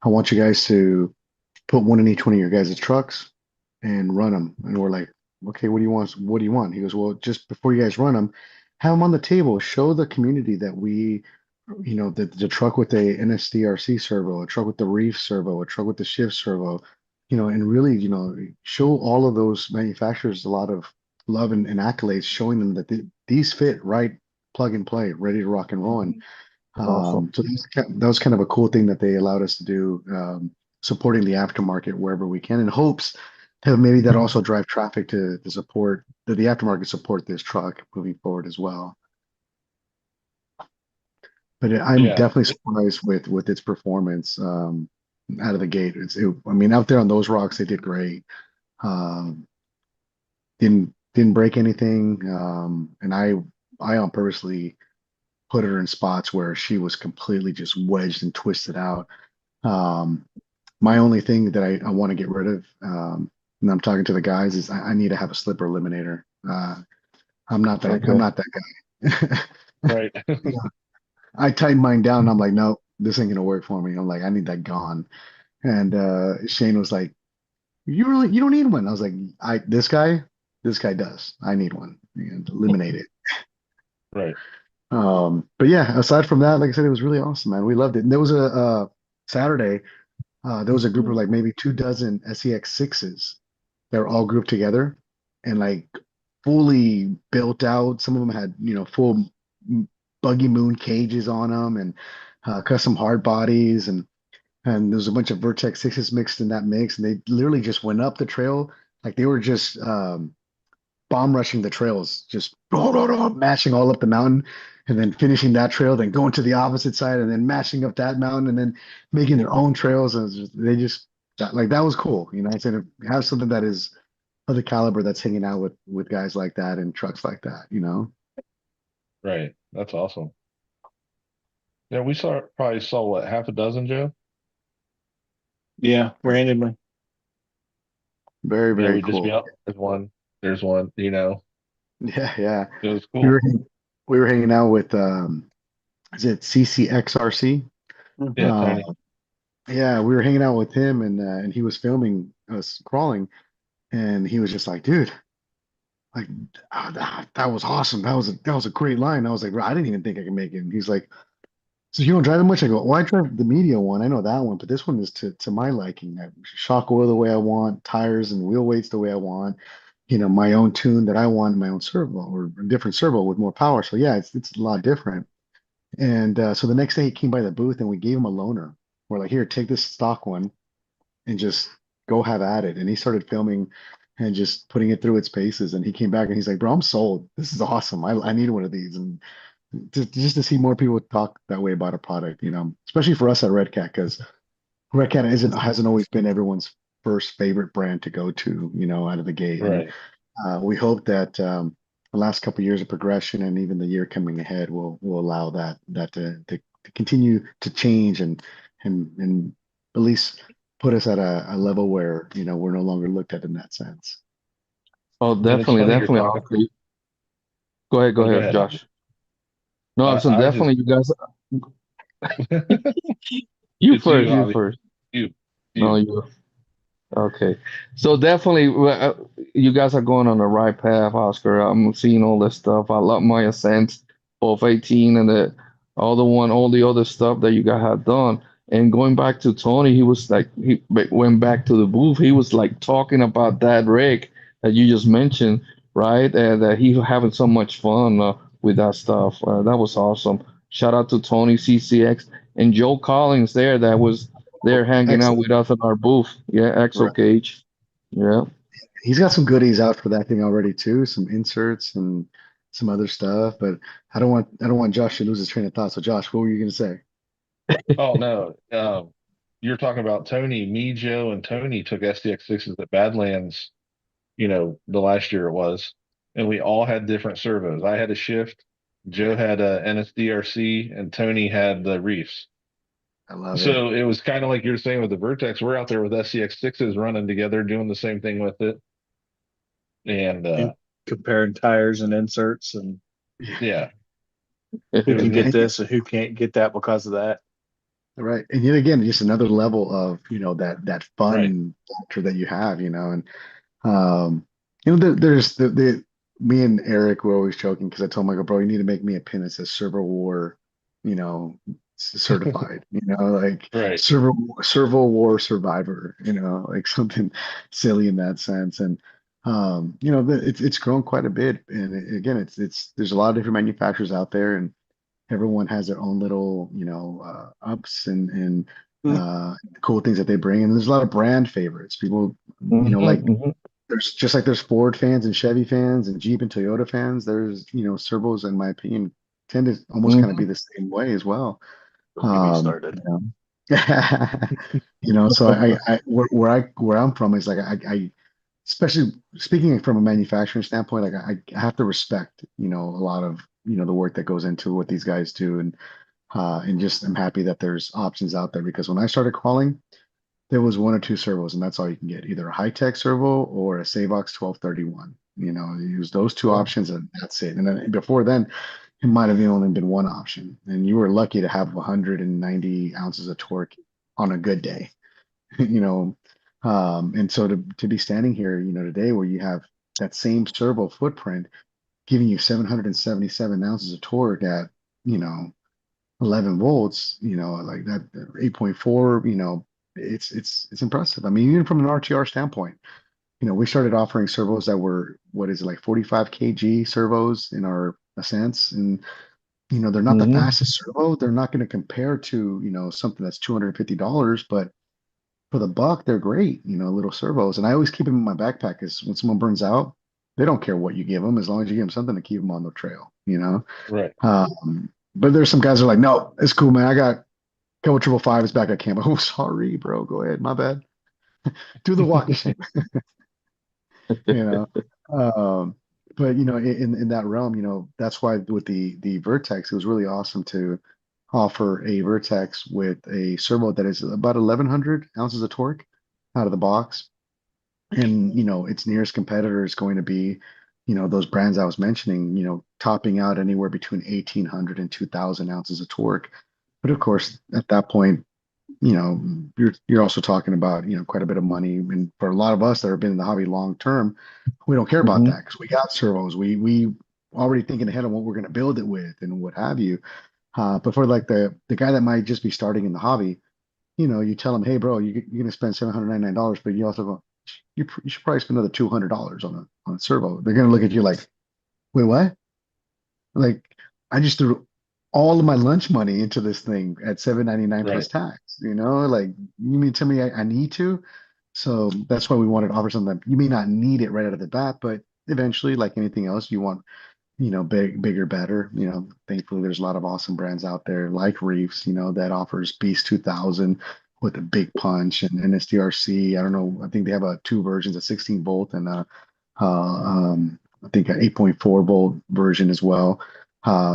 I want you guys to put one in each one of your guys' trucks and run them." And we're like, "Okay, what do you want? What do you want?" He goes, "Well, just before you guys run them, have them on the table. Show the community that the truck with a NSDRC servo, a truck with the Reef servo, a truck with the shift servo, and really, show all of those manufacturers a lot of love and accolades, showing them that these fit right, plug and play, ready to rock and roll." And Awesome. so that was kind of a cool thing that they allowed us to do, supporting the aftermarket wherever we can, in hopes that maybe that also drive traffic to support the aftermarket support this truck moving forward as well. But I'm Yeah. definitely surprised with its performance out of the gate. I mean, out there on those rocks, they did great. Um, didn't break anything, and I on purposely put her in spots where she was completely just wedged and twisted out. Um, my only thing that I want to get rid of, and I'm talking to the guys, is I need to have a slipper eliminator. I'm not that I'm Okay. not that guy. Right. I tightened mine down and I'm like, "No, this ain't gonna work for me." I'm like, "I need that gone." And Shane was like, you don't need one." I was like, this guy does. I need one and eliminate it. Right. But yeah, aside from that, like I said, it was really awesome, man. We loved it. And there was a Saturday, there was a group of like maybe 2 dozen SEX sixes that were all grouped together and like fully built out. Some of them had, full buggy moon cages on them and custom hard bodies, and there's a bunch of Vertex sixes mixed in that mix, and they literally just went up the trail like they were just bomb rushing the trails, just mashing all up the mountain, and then finishing that trail, then going to the opposite side, and then mashing up that mountain, and then making their own trails. And they just that was cool. I said, have something that is of the caliber that's hanging out with guys like that and trucks like that. Right. That's awesome. Yeah, we probably saw what, half a dozen, Joe? Yeah, randomly. Very, Yeah, very we just be cool. out. There's one. Yeah, yeah. It was We cool. were we were hanging out with is it CCXRC? Yeah, Mhm. Uh, Tiny. yeah, we were hanging out with him, and he was filming us crawling, and he was just like, "Dude, like that was awesome. That was a great line." I was like, "Bro, I didn't even think I could make it." And he's like, So you don't drive it much? I go, well, I drive the media one. I know that one, but this one is to my liking. I shock oil the way I want, tires and wheel weights the way I want. My own tune that I want, my own servo or a different servo with more power. So yeah, it's a lot different. And so the next day he came by the booth and we gave him a loaner. We're like, here, take this stock one and just go have at it. And he started filming and just putting it through its paces. And he came back and he's like, bro, I'm sold. This is awesome. I need one of these. And just to see more people talk that way about a product, especially for us at Red Cat, because Red Cat hasn't always been everyone's first favorite brand to go to, out of the gate. And Right. we hope that the last couple of years of progression and even the year coming ahead will allow that to continue to change and at least put us at a level where we're no longer looked at in that sense. Oh, And it's definitely, funny you're definitely. talking. Okay. Go Oh, go ahead, ahead, Josh. No, so I was just definitely, you guys, you it's first, you, you Hobby. first. You, No, you. you. Okay. So definitely, you guys are going on the right path, Oscar. I'm seeing all this stuff. I love my Ascent, both 18 and all the other stuff that you guys have done. And going back to Tony, he was like, he went back to the booth. He was like talking about that rig that you just mentioned, right? And that he having so much fun with that stuff. That was awesome. Shout out to Tony CCX and Joe Collins there. That was they're hanging out Excellent. with us at our booth. Yeah, Axel Right. Cage. Yeah. He's got some goodies out for that thing already too, some inserts and some other stuff. But I don't want Josh to lose his train of thought. So Josh, what were you gonna say? Oh no. You're talking about Tony, me, Joe, and Tony took SDX6s at Badlands, the last year it was, and we all had different servos. I had a shift, Joe had a NSDRC, and Tony had the Reefs. I love it. So it was kind of like you're saying with the Vertex. We're out there with SCX6s running together, doing the same thing with it. And And comparing tires and inserts and yeah, it who was can get neat. And this and who can't get that because of that. right. And yet again, just another level of, that Right. fun factor that you have, and there's the me and Eric were always joking because I told him, I go, bro, you need to make me a pin that says server war, you know, certified, like Right. servo war survivor, like something silly in that sense. And it's grown quite a bit. And again, it's there's a lot of different manufacturers out there, and everyone has their own little, ups and Mm. cool things that they bring. And there's a lot of brand favorites. People, like Hmm. there's Ford fans and Chevy fans and Jeep and Toyota fans. There's, servos, in my opinion, tend to almost kind of be Hmm. the same way as well. Don't get me Um, started. you know, so where I'm from is like especially speaking from a manufacturing standpoint, like I have to respect, a lot of, the work that goes into what these guys do. And just I'm happy that there's options out there because when I started crawling, there was one or two servos, and that's all you can get, either a high-tech servo or a Savox 1231. You use those two options, and that's it. And then before then, it might have only been one option, and you were lucky to have 190 ounces of torque on a good day. you know. And so to be standing here, today where you have that same servo footprint giving you 777 ounces of torque at, 11 volts, like that 8.4, it's impressive. I mean, even from an RTR standpoint, we started offering servos that were, what is it, like 45 kg servos in our Ascents. And, they're not the Hmm. fastest servo. They're not going to compare to, something that's $250, but for the buck, they're great, little servos. And I always keep them in my backpack because when someone burns out, they don't care what you give them as long as you give them something to keep them on the trail. Right. But there's some guys who are like, no, it's cool, man. I got a couple triple fives back at camp. Oh, sorry, bro. Go ahead. My bad. Do the walk of shame, you know. Um, but in that realm, that's why with the Vertex, it was really awesome to offer a Vertex with a servo that is about 1,100 ounces of torque out of the box. And, its nearest competitor is going to be, those brands I was mentioning, topping out anywhere between 1,800 and 2,000 ounces of torque. But of course, at that point, you're also talking about, quite a bit of money. And for a lot of us that have been in the hobby long term, we don't care about that because we got servos. We already thinking ahead on what we're going to build it with and what have you. But for like the guy that might just be starting in the hobby, you tell him, hey, bro, you're gonna spend $799, but you also go, you should probably spend another $200 on a servo. They're gonna look at you like, wait, what? Like, I just threw all of my lunch money into this thing at 799 plus Right. tax. Like you mean to tell me I need to? So that's why we wanted to offer something. You may not need it right out of the bat, but eventually, like anything else, you want bigger, better. Thankfully, there's a lot of awesome brands out there like Reefs, that offers Beast 2000 with a big punch and SDRC. I don't know. I think they have two versions, a 16 volt and I think an 8.4 volt version as well.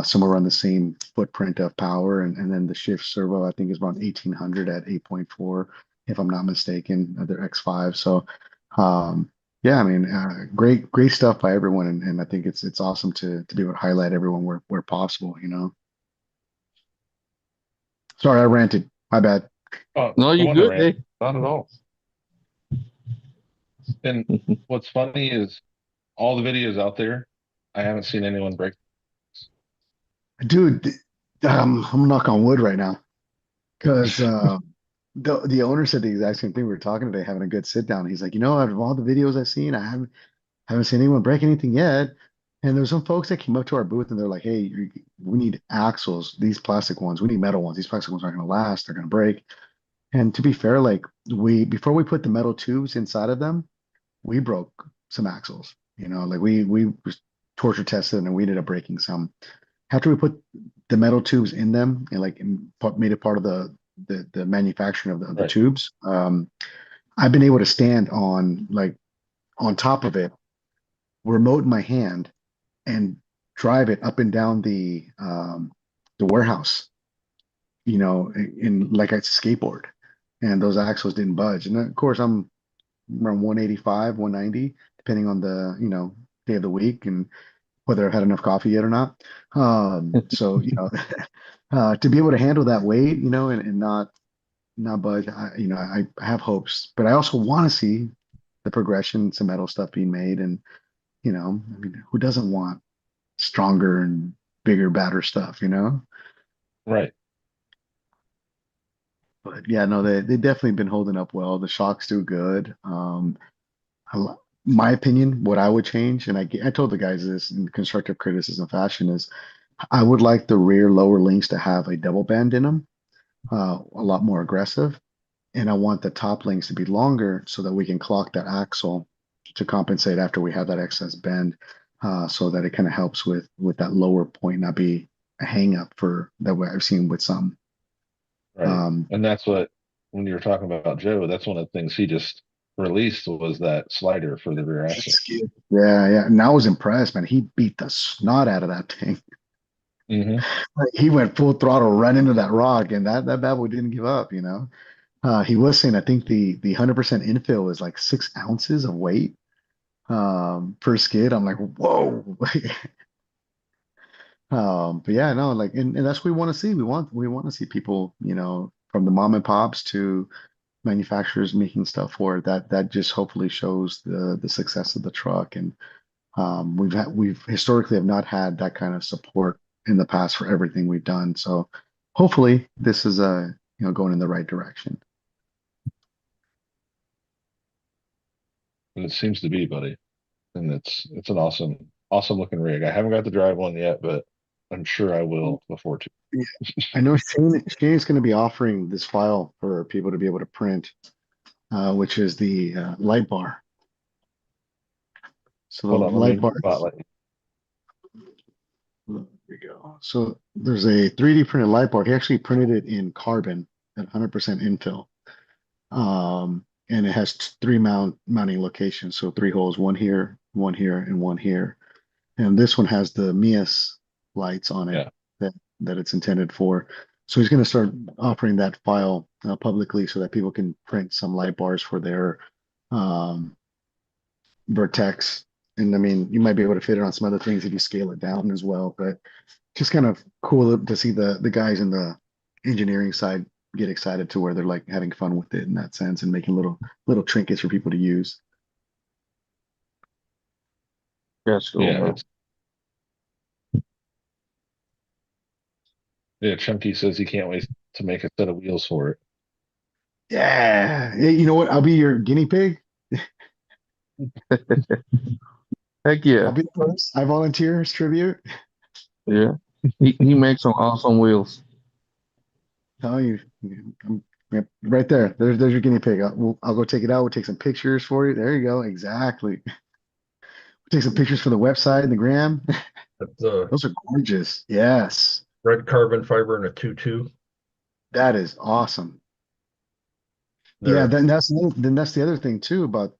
Somewhere around the same footprint of power, and then the shift servo I think is around 1800 at 8.4, if I'm not mistaken. They're X5. So. Um, yeah, I mean, great stuff by everyone, and I think it's awesome to be able to highlight everyone where possible. Sorry, I ranted. My bad. Oh, No, it you're wasn't a good, rant. eh? Not at all. And what's funny is all the videos out there, I haven't seen anyone break. Dude, I'm gonna knock on wood right now because the owner said the exact same thing. We were talking today, having a good sit down. He's like, out of all the videos I've seen, I haven't seen anyone break anything yet. And there's some folks that came up to our booth and they're like, hey, we need axles, these plastic ones. We need metal ones. These plastic ones aren't going to last. They're going to break. And to be fair, like before we put the metal tubes inside of them, we broke some axles. Like we torture tested and we ended up breaking some. After we put the metal tubes in them and made it part of the manufacturing of the Right. tubes, I've been able to stand on top of it, remote in my hand, and drive it up and down the warehouse, in like a skateboard. And those axles didn't budge. And of course, I'm around 185, 190, depending on the, day of the week and whether I've had enough coffee yet or not. So, to be able to handle that weight, and not budge, I have hopes, but I also want to see the progression, some metal stuff being made. And, I mean, who doesn't want stronger and bigger, badder stuff? Right. But yeah, no, they definitely been holding up well. The shocks do good. My opinion, what I would change, and I told the guys this in constructive criticism fashion, is I would like the rear lower links to have a double band in them, a lot more aggressive. And I want the top links to be longer so that we can clock that axle to compensate after we have that excess bend, so that it kind of helps with that lower point not be a hang up for that way I've seen with some. Right. Um, And that's what, when you were talking about Joe, that's one of the things he just released was that slider for the rear axle. yeah, yeah. And I was impressed, man. He beat the snot out of that thing. Hmm. Like, he went full throttle right into that rock, and that bad boy didn't give up. He was saying I think the 100% infill is like 6 ounces of weight per skid. I'm like, whoa. But yeah, no, like, and that's what we want to see. We want to see people, from the mom and pops to manufacturers making stuff for it. That just hopefully shows the success of the truck. And we've historically have not had that kind of support in the past for everything we've done. So hopefully this is going in the right direction. And it seems to be, buddy. And it's an awesome looking rig. I haven't got to drive one yet, but I'm sure I will before too. Yeah. I know Shane's going to be offering this file for people to be able to print, which is the light bar. So Hold the on, let light me bar. spotlight. There we go. So there's a 3D printed light bar. He actually printed it in carbon at 100% infill. And it has three mounting locations. So three holes, one here, and one here. And this one has the Mias lights on it Yeah. that it's intended for. So he's going to start offering that file publicly so that people can print some light bars for their um, Vertex. And I mean, you might be able to fit it on some other things if you scale it down as well. But just kind of cool to see the guys in the engineering side get excited to where they're like having fun with it in that sense and making little trinkets for people to use. That's cool, Yeah, bro. it's Yeah, Chunky says he can't wait to make a set of wheels for it. Yeah. Hey, you know what? I'll be your guinea pig. Heck I'll yeah. be the first. I volunteer as tribute. Yeah. He makes some awesome wheels. Tell you, yep, right there. There's your guinea pig. I'll go take it out. We'll take some pictures for you. There you go. Exactly. We'll take some pictures for the website and the gram. That's Those are gorgeous. Yes, red carbon fiber and a 2-2. that is awesome. Yeah, There. then that's the other thing too about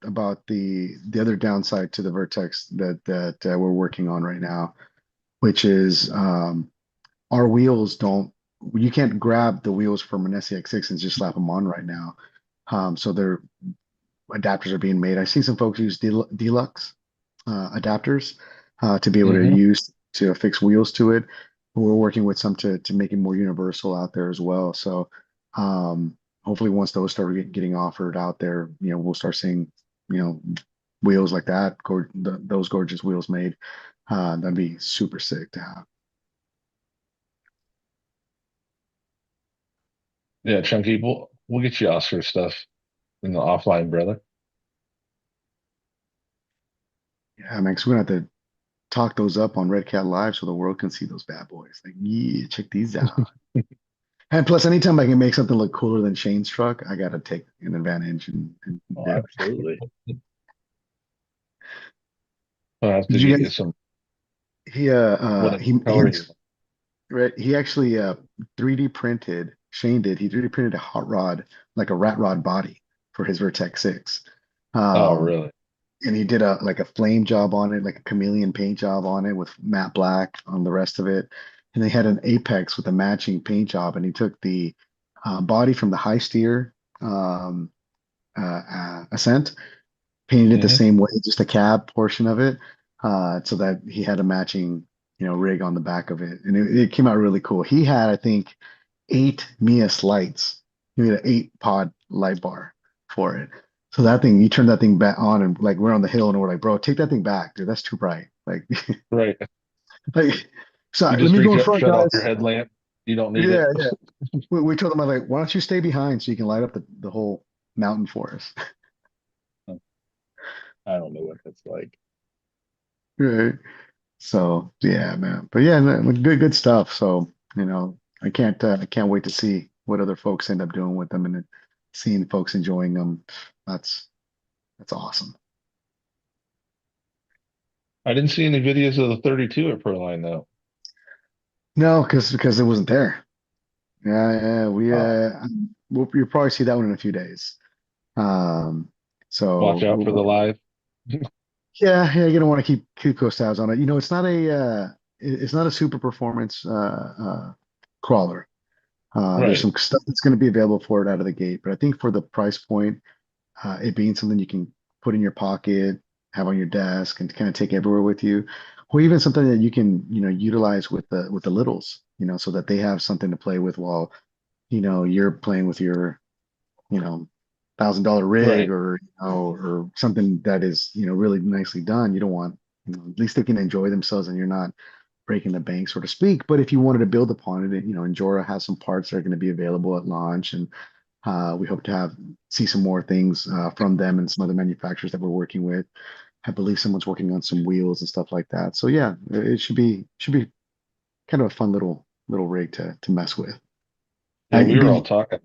the other downside to the Vertex that we're working on right now, which is our wheels don't. You can't grab the wheels from an SEX6 and just slap them on right now. So they're adapters are being made. I see some folks use deluxe adapters to be able to Hmm. use to affix wheels to it. We're working with some to make it more universal out there as well. So hopefully once those start getting offered out there, we'll start seeing, wheels like that, those gorgeous wheels made. That'd be super sick to have. Yeah, Chunky, we'll get you Oscar stuff in the offline, brother. Yeah, man, 'cause we're gonna have to talk those up on Red Cat Live so the world can see those bad boys. Like, yeah, check these out. And plus, anytime I can make something look cooler than Shane's truck, I gotta take an advantage and Oh, do it. absolutely. I'll have to Did you get you guys? some He whatever he color you actually right, he actually 3D printed. Shane did. He 3D printed a hot rod, like a rat rod body for his Vertex 6. Oh, Um, really? and he did a flame job on it, like a chameleon paint job on it with matte black on the rest of it. And they had an apex with a matching paint job. And he took the body from the high steer ascent, painted it the Hmm. same way, just the cab portion of it, so that he had a matching, rig on the back of it. And it came out really cool. He had, I think, 8 Mias lights. He made an 8 pod light bar for it. So that thing, you turn that thing back on, and like we're on the hill, and we're like, bro, take that thing back, dude. That's too bright. Like, Right. like, You sorry, let just me go reach in up, front, shut off your guys. headlamp. You don't need Yeah, it. yeah. We told him, I like, why don't you stay behind so you can light up the whole mountain for us? I don't know what that's like. Right. So yeah, man. But yeah, no, good stuff. So, I can't wait to see what other folks end up doing with them and then seeing folks enjoying them. That's that's awesome. I didn't see any videos of the 32 at Proline though. No, because it wasn't there. Yeah, yeah. Oh, You'll probably see that one in a few days. Um, watch so out for the live. yeah, yeah, you're gonna want to keep close tabs on it. It's not it's not a super performance crawler. There's Right. some stuff that's going to be available for it out of the gate, but I think for the price point, it being something you can put in your pocket, have on your desk, and kind of take everywhere with you, or even something that you can, utilize with the littles, so that they have something to play with while, you're playing with your, $1,000 rig Right. or or something that is, really nicely done. You don't want, at least they can enjoy themselves and you're not breaking the bank, so to speak. But if you wanted to build upon it, Enjora has some parts that are going to be available at launch, and we hope to see some more things from them and some other manufacturers that we're working with. I believe someone's working on some wheels and stuff like that. So yeah, it should be kind of a fun little rig to mess with. Yeah, we were all But talking.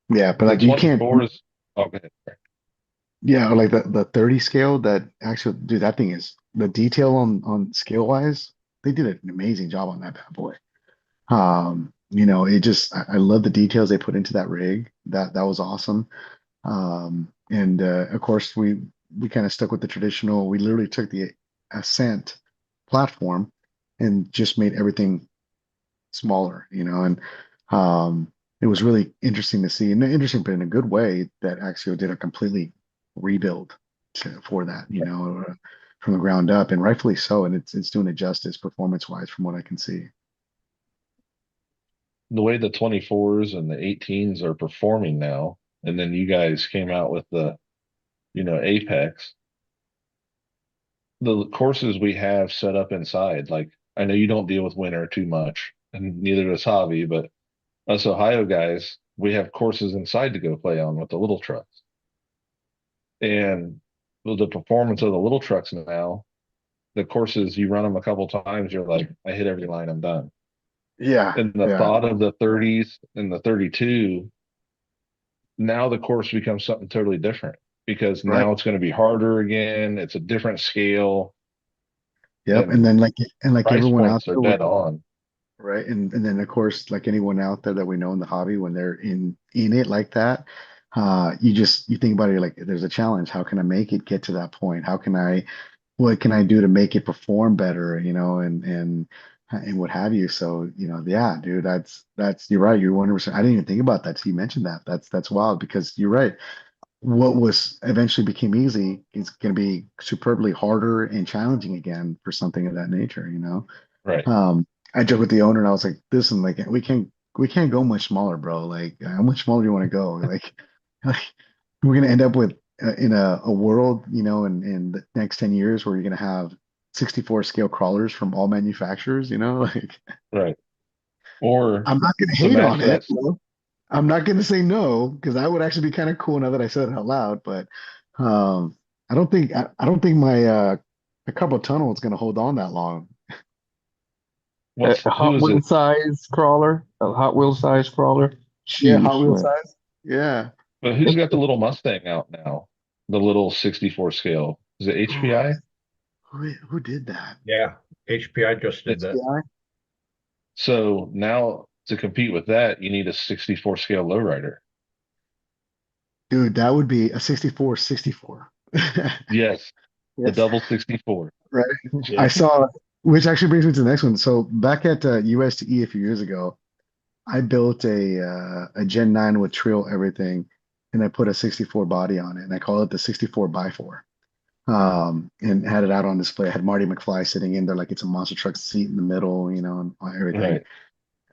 yeah, but The like you can't. 24s. Oh, go ahead. Yeah, or like the 30 scale, that actually, dude, that thing is the detail on scale wise. They did an amazing job on that bad boy. It just I love the details they put into that rig. That was awesome. And of course we kind of stuck with the traditional. We literally took the Ascent platform and just made everything smaller, and it was really interesting to see, and interesting, but in a good way, that Axial did a completely rebuild for that, from the ground up, and rightfully so. And it's doing it justice performance wise, from what I can see. The way the 24s and the 18s are performing now, and then you guys came out with the, Apex, the courses we have set up inside, like I know you don't deal with winter too much, and neither does Hobby, but us Ohio guys, we have courses inside to go play on with the little trucks. And with the performance of the little trucks now, the courses you run them a couple times, you're like, I hit every line, I'm done. Yeah, And the yeah, thought of the 30s and the 32, now the course becomes something totally different because right. now it's going to be harder again. It's a different scale Yep. And and then like price everyone out points are there, dead on. right? And then of course, like anyone out there that we know in the hobby, when they're in it like that, you think about it, you're like, there's a challenge. How can I make it get to that point? What can I do to make it perform better, and what have you. So, yeah, dude, that's you're right. You're 100%. I didn't even think about that till you mentioned that. That's wild because you're right. What was eventually became easy is going to be superbly harder and challenging again for something of that nature. Right. I joked with the owner and I was like, listen, like we can't go much smaller, bro. Like, how much smaller do you want to go? Like we're gonna end up with in a world, in the next 10 years where you're gonna have 64 scale crawlers from all manufacturers, like Right. Or I'm not gonna to hate match on it. that. I'm not gonna say no because that would actually be kind of cool now that I said it out loud. But I don't think my a couple tunnel is gonna hold on that long. A Who Hot is Wheel it? size crawler, a Hot Wheel size crawler. Yeah, Hot Sheesh, Wheel man. size. Yeah. But who's got the little Mustang out now? The little 64 scale. Is it Oh, HPI? who did that? Yeah, HPI just did that. HBI? So now to compete with that, you need a 64 scale lowrider. Dude, that would be a 64 64. Yes, the Yes. double 64. Right. I Yep. saw, which actually brings me to the next one. So back at USTE a few years ago, I built a Gen 9 with Trill everything, and I put a 64 body on it, and I call it the 64 by 4. And had it out on display. I had Marty McFly sitting in there like it's a monster truck seat in the middle, and everything. Right.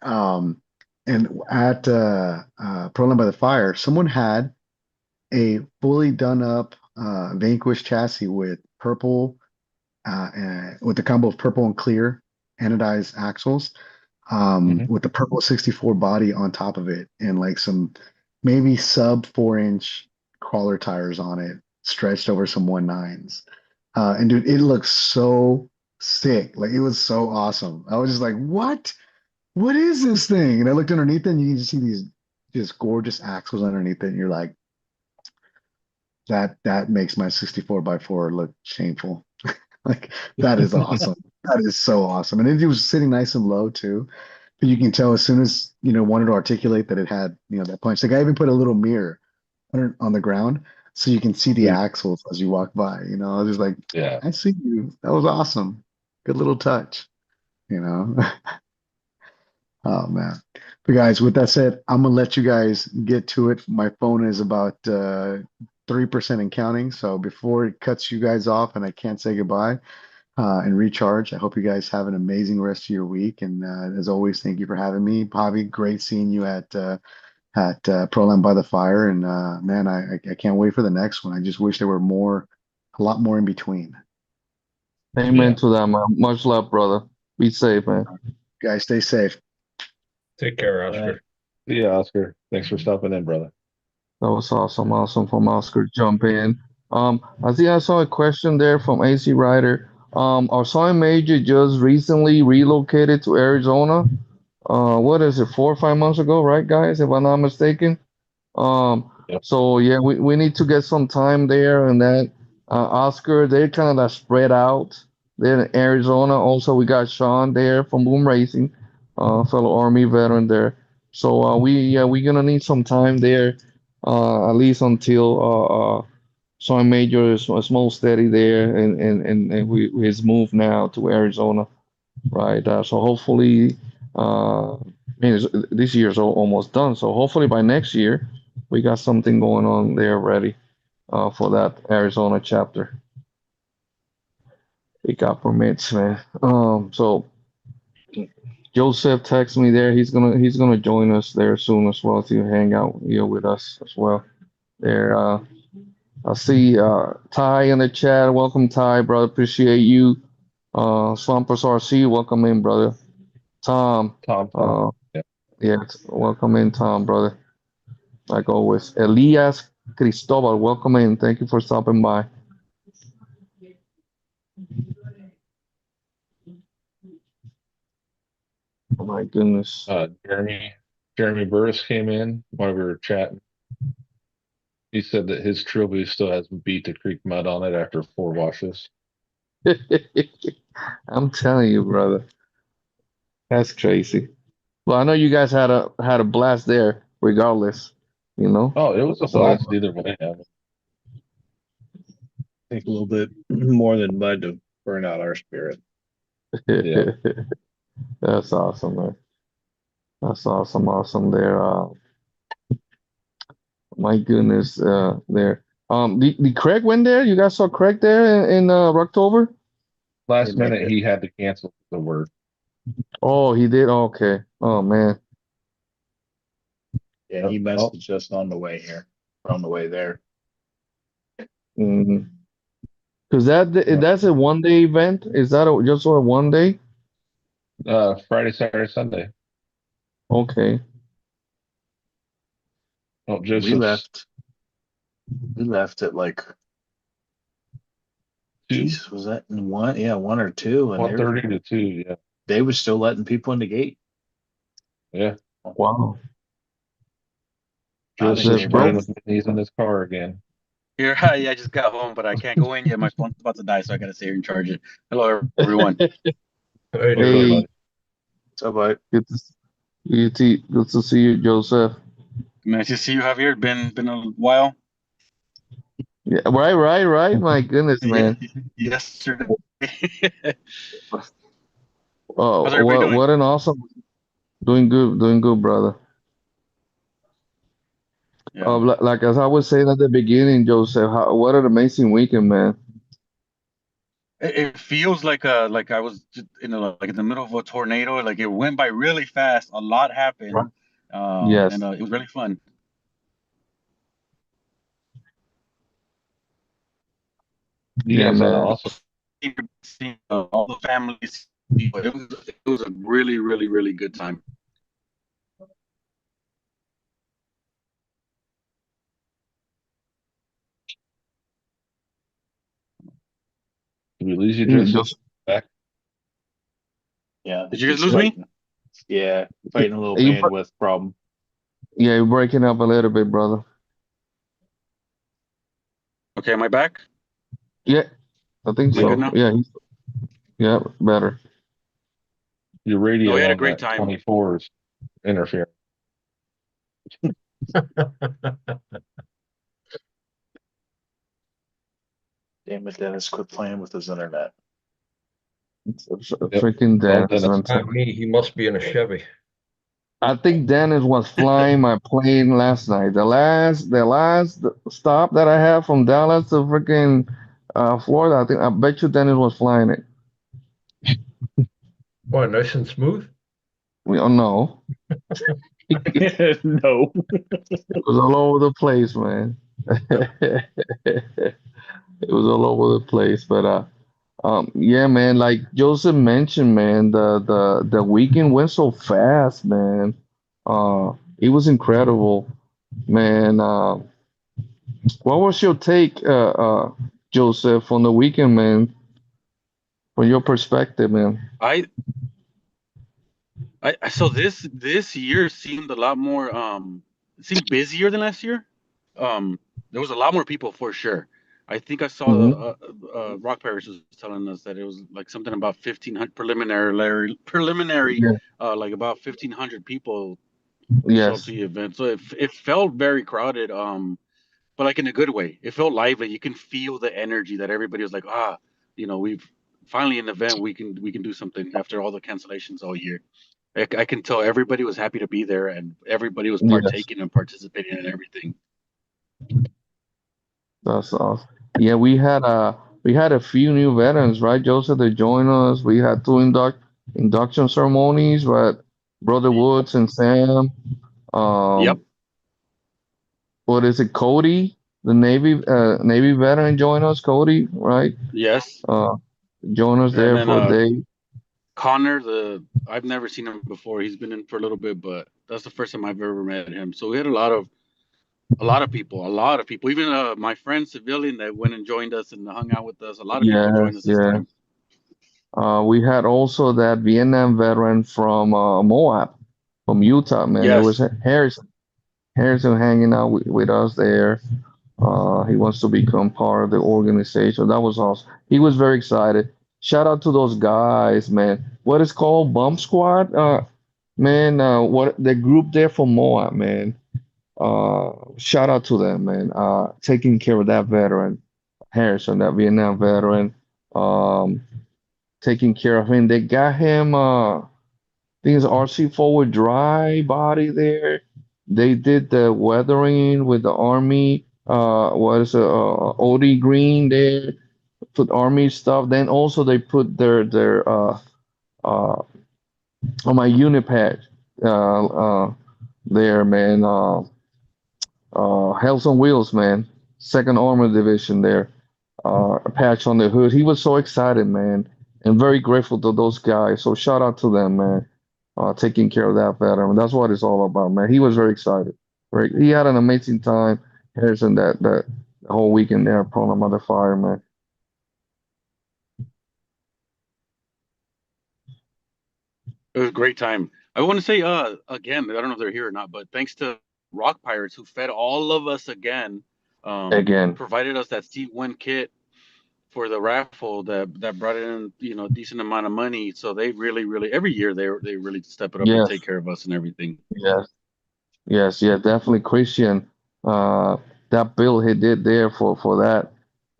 Um, and at Proline by the Fire, someone had a fully done up Vanquish chassis with purple with the combo of purple and clear anodized axles, Hmm. with the purple 64 body on top of it, and like some maybe sub 4-inch crawler tires on it, stretched over some 1.9s. And dude, it looks so sick. Like it was so awesome. I was just like, what? What is this thing? And I looked underneath it, and you can just see these just gorgeous axles underneath it, and you're like, that makes my 64 by 4 look shameful. Like that is awesome. That is so awesome. And it was sitting nice and low too. But you can tell as soon as, wanted to articulate that it had, that punch. The guy even put a little mirror on the ground so you can see the Dude, axles as you walk by. I was just like, yeah. I see you. That was awesome. Good little touch, you know. Oh man. But guys, with that said, I'm gonna let you guys get to it. My phone is about 3% and counting. So before it cuts you guys off and I can't say goodbye, and recharge. I hope you guys have an amazing rest of your week. And as always, thank you for having me, Bobby. Great seeing you at Proline by the Fire. And man, I can't wait for the next one. I just wish there were a lot more in between. Amen Yeah. to that, man. Much love, brother. Be safe, man. Guys, stay safe. Take care, All right. Oscar. See ya, Oscar. Thanks for stopping in, brother. That was awesome. Awesome from Oscar. Jump in. I see I saw a question there from AC Rider. Our Sergeant Major just recently relocated to Arizona. What is it, 4 or 5 months ago, right, guys? If I'm not mistaken. Um, Yep. so yeah, we need to get some time there and that. Oscar, they're kind of like spread out. They're in Arizona. Also, we got Sean there from Boom Racing, fellow Army veteran there. So we're gonna need some time there, at least until Sergeant Major is more steady there and his move now to Arizona, right? So hopefully, I mean, this year's almost done. So hopefully by next year, we got something going on there ready for that Arizona chapter. We got permits, man. So Joseph texted me there. He's gonna join us there soon as well to hang out here with us as well. There, I see Ty in the chat. Welcome, Ty, brother. Appreciate you. Swampers RC, welcome in, brother. Tom. Tom. Yeah. Yes, welcome in, Tom, brother. Like always. Elias Cristobal, welcome in. Thank you for stopping by. Oh my goodness. Jeremy Burris came in while we were chatting. He said that his trilby still has beat the creek mud on it after 4 washes. I'm telling you, brother. That's crazy. Well, I know you guys had a blast there, regardless, you know. Oh, it was a So blast either way. Take a little bit more than mud to burn out our spirit. Yeah. that's awesome, man. That's awesome there. My goodness, there. Did Craig went there? You guys saw Craig there in October? Last Didn't make minute, it. he had to cancel the work. Oh, he did. Okay. Oh man. Yeah, he Oh, messaged us on the way here, or on the way there. Mm-hmm. Because that's a 1 day event. Is that just a 1 day? Friday, Saturday, Sunday. Okay. Oh, We Joseph's left. We left at like, 2, Jesus, was that in one? Yeah, 1 or 2, and 1:30 to 2. Yeah. they were still letting people in the gate. Yeah. Wow. I think The Joseph's they were. playing bro. with minis in his car again. Here, I just got home, but I can't go in yet. My phone's about to die, so I gotta stay here and charge it. Hello, everyone. Hey, What's up, Hey, buddy? So, but good to, good to see you, Joseph. Nice to see you, Javier. Been a while. Yeah, right. My goodness, Yeah, man. yesterday. Oh, How's everybody doing? what an awesome. Doing good, brother. Yeah, Like as I was saying at the beginning, Joseph, what an amazing weekend, man. it feels like I was just like in the middle of a tornado. Like it went by really fast. A lot happened, Right. Yes. and it was really fun. You Yeah, guys had an man. awesome. Seeing all the families. It was a really good time. Did we lose you, Joseph? Just, Back? yeah, Did you guys he's lose me? fighting. Yeah, fighting a little you, bandwidth problem. yeah, you're breaking up a little bit, brother. Okay, am I back? Yeah, I think Am I good so. now? Yeah, yeah, better. Your No, we radio had a on great that time. 24 is interfering. Damn it, Dennis, quit playing with his internet. Yep. Freaking Well, Dennis, Dennis, man. not me. He must be in a Chevy. I think Dennis was flying my plane last night. The last stop that I had from Dallas to freaking Florida. I bet you Dennis was flying it. Boy, nice and smooth. We don't know. No. It was all over the place, man. It was all over the place. But yeah, man, like Joseph mentioned, man, the weekend went so fast, man. It was incredible, man. What was your take, Joseph, on the weekend, man? From your perspective, man. I so this year seemed a lot more it seemed busier than last year. There was a lot more people for sure. I think I saw Hmm. Rock Paris was telling us that it was like something about 1,500 preliminary Yeah. like about 1,500 people show up to Yes. the event. So it felt very crowded, but like in a good way. It felt lively. You can feel the energy that everybody was like, we've finally an event we can do something after all the cancellations all year. I can tell everybody was happy to be there and everybody was Yes. partaking and participating in everything. That's awesome. Yeah, we had a few new veterans, right, Joseph, that joined us. We had two induction ceremonies, but Brother Woods and Sam. Yep. Um, what is it, Cody, the Navy veteran, joined us. Cody, right? Yes. Uh, joined us And there then for a day. Connor, I've never seen him before. He's been in for a little bit, but that's the first time I've ever met him. So we had a lot of people. Even my friend civilian that went and joined us and hung out with us. A lot of people joined Yes, us this yeah. time. We had also that Vietnam veteran from Moab, from Utah, man. It was Yes, Harrison. Harrison hanging out with us there. He wants to become part of the organization. That was awesome. He was very excited. Shout out to those guys, man. What is called Bump Squad? Man, what the group there from Moab, man. Shout out to them, man. Taking care of that veteran, Harrison, that Vietnam veteran. Um, taking care of him. They got him. I think it's RC forward dry body there. They did the weathering with the army. What is it? OD green there. Put army stuff. Then also they put their on my unipad there, man. Hells on Wheels, man. Second Armor Division there. A patch on the hood. He was so excited, man, and very grateful to those guys. So shout out to them, man. Taking care of that veteran. That's what it's all about, man. He was very excited. Right? He had an amazing time. Harrison, that whole weekend there, pulling him under fire, man. it was a great time. I want to say, again, I don't know if they're here or not, but thanks to Rock Pirates who fed all of us again, Again, provided us that seat one kit for the raffle that brought in a decent amount of money. So they really every year they really step it up and yes, take care of us and everything. yes, yes, yeah, definitely Christian. Uh, that bill he did there for that.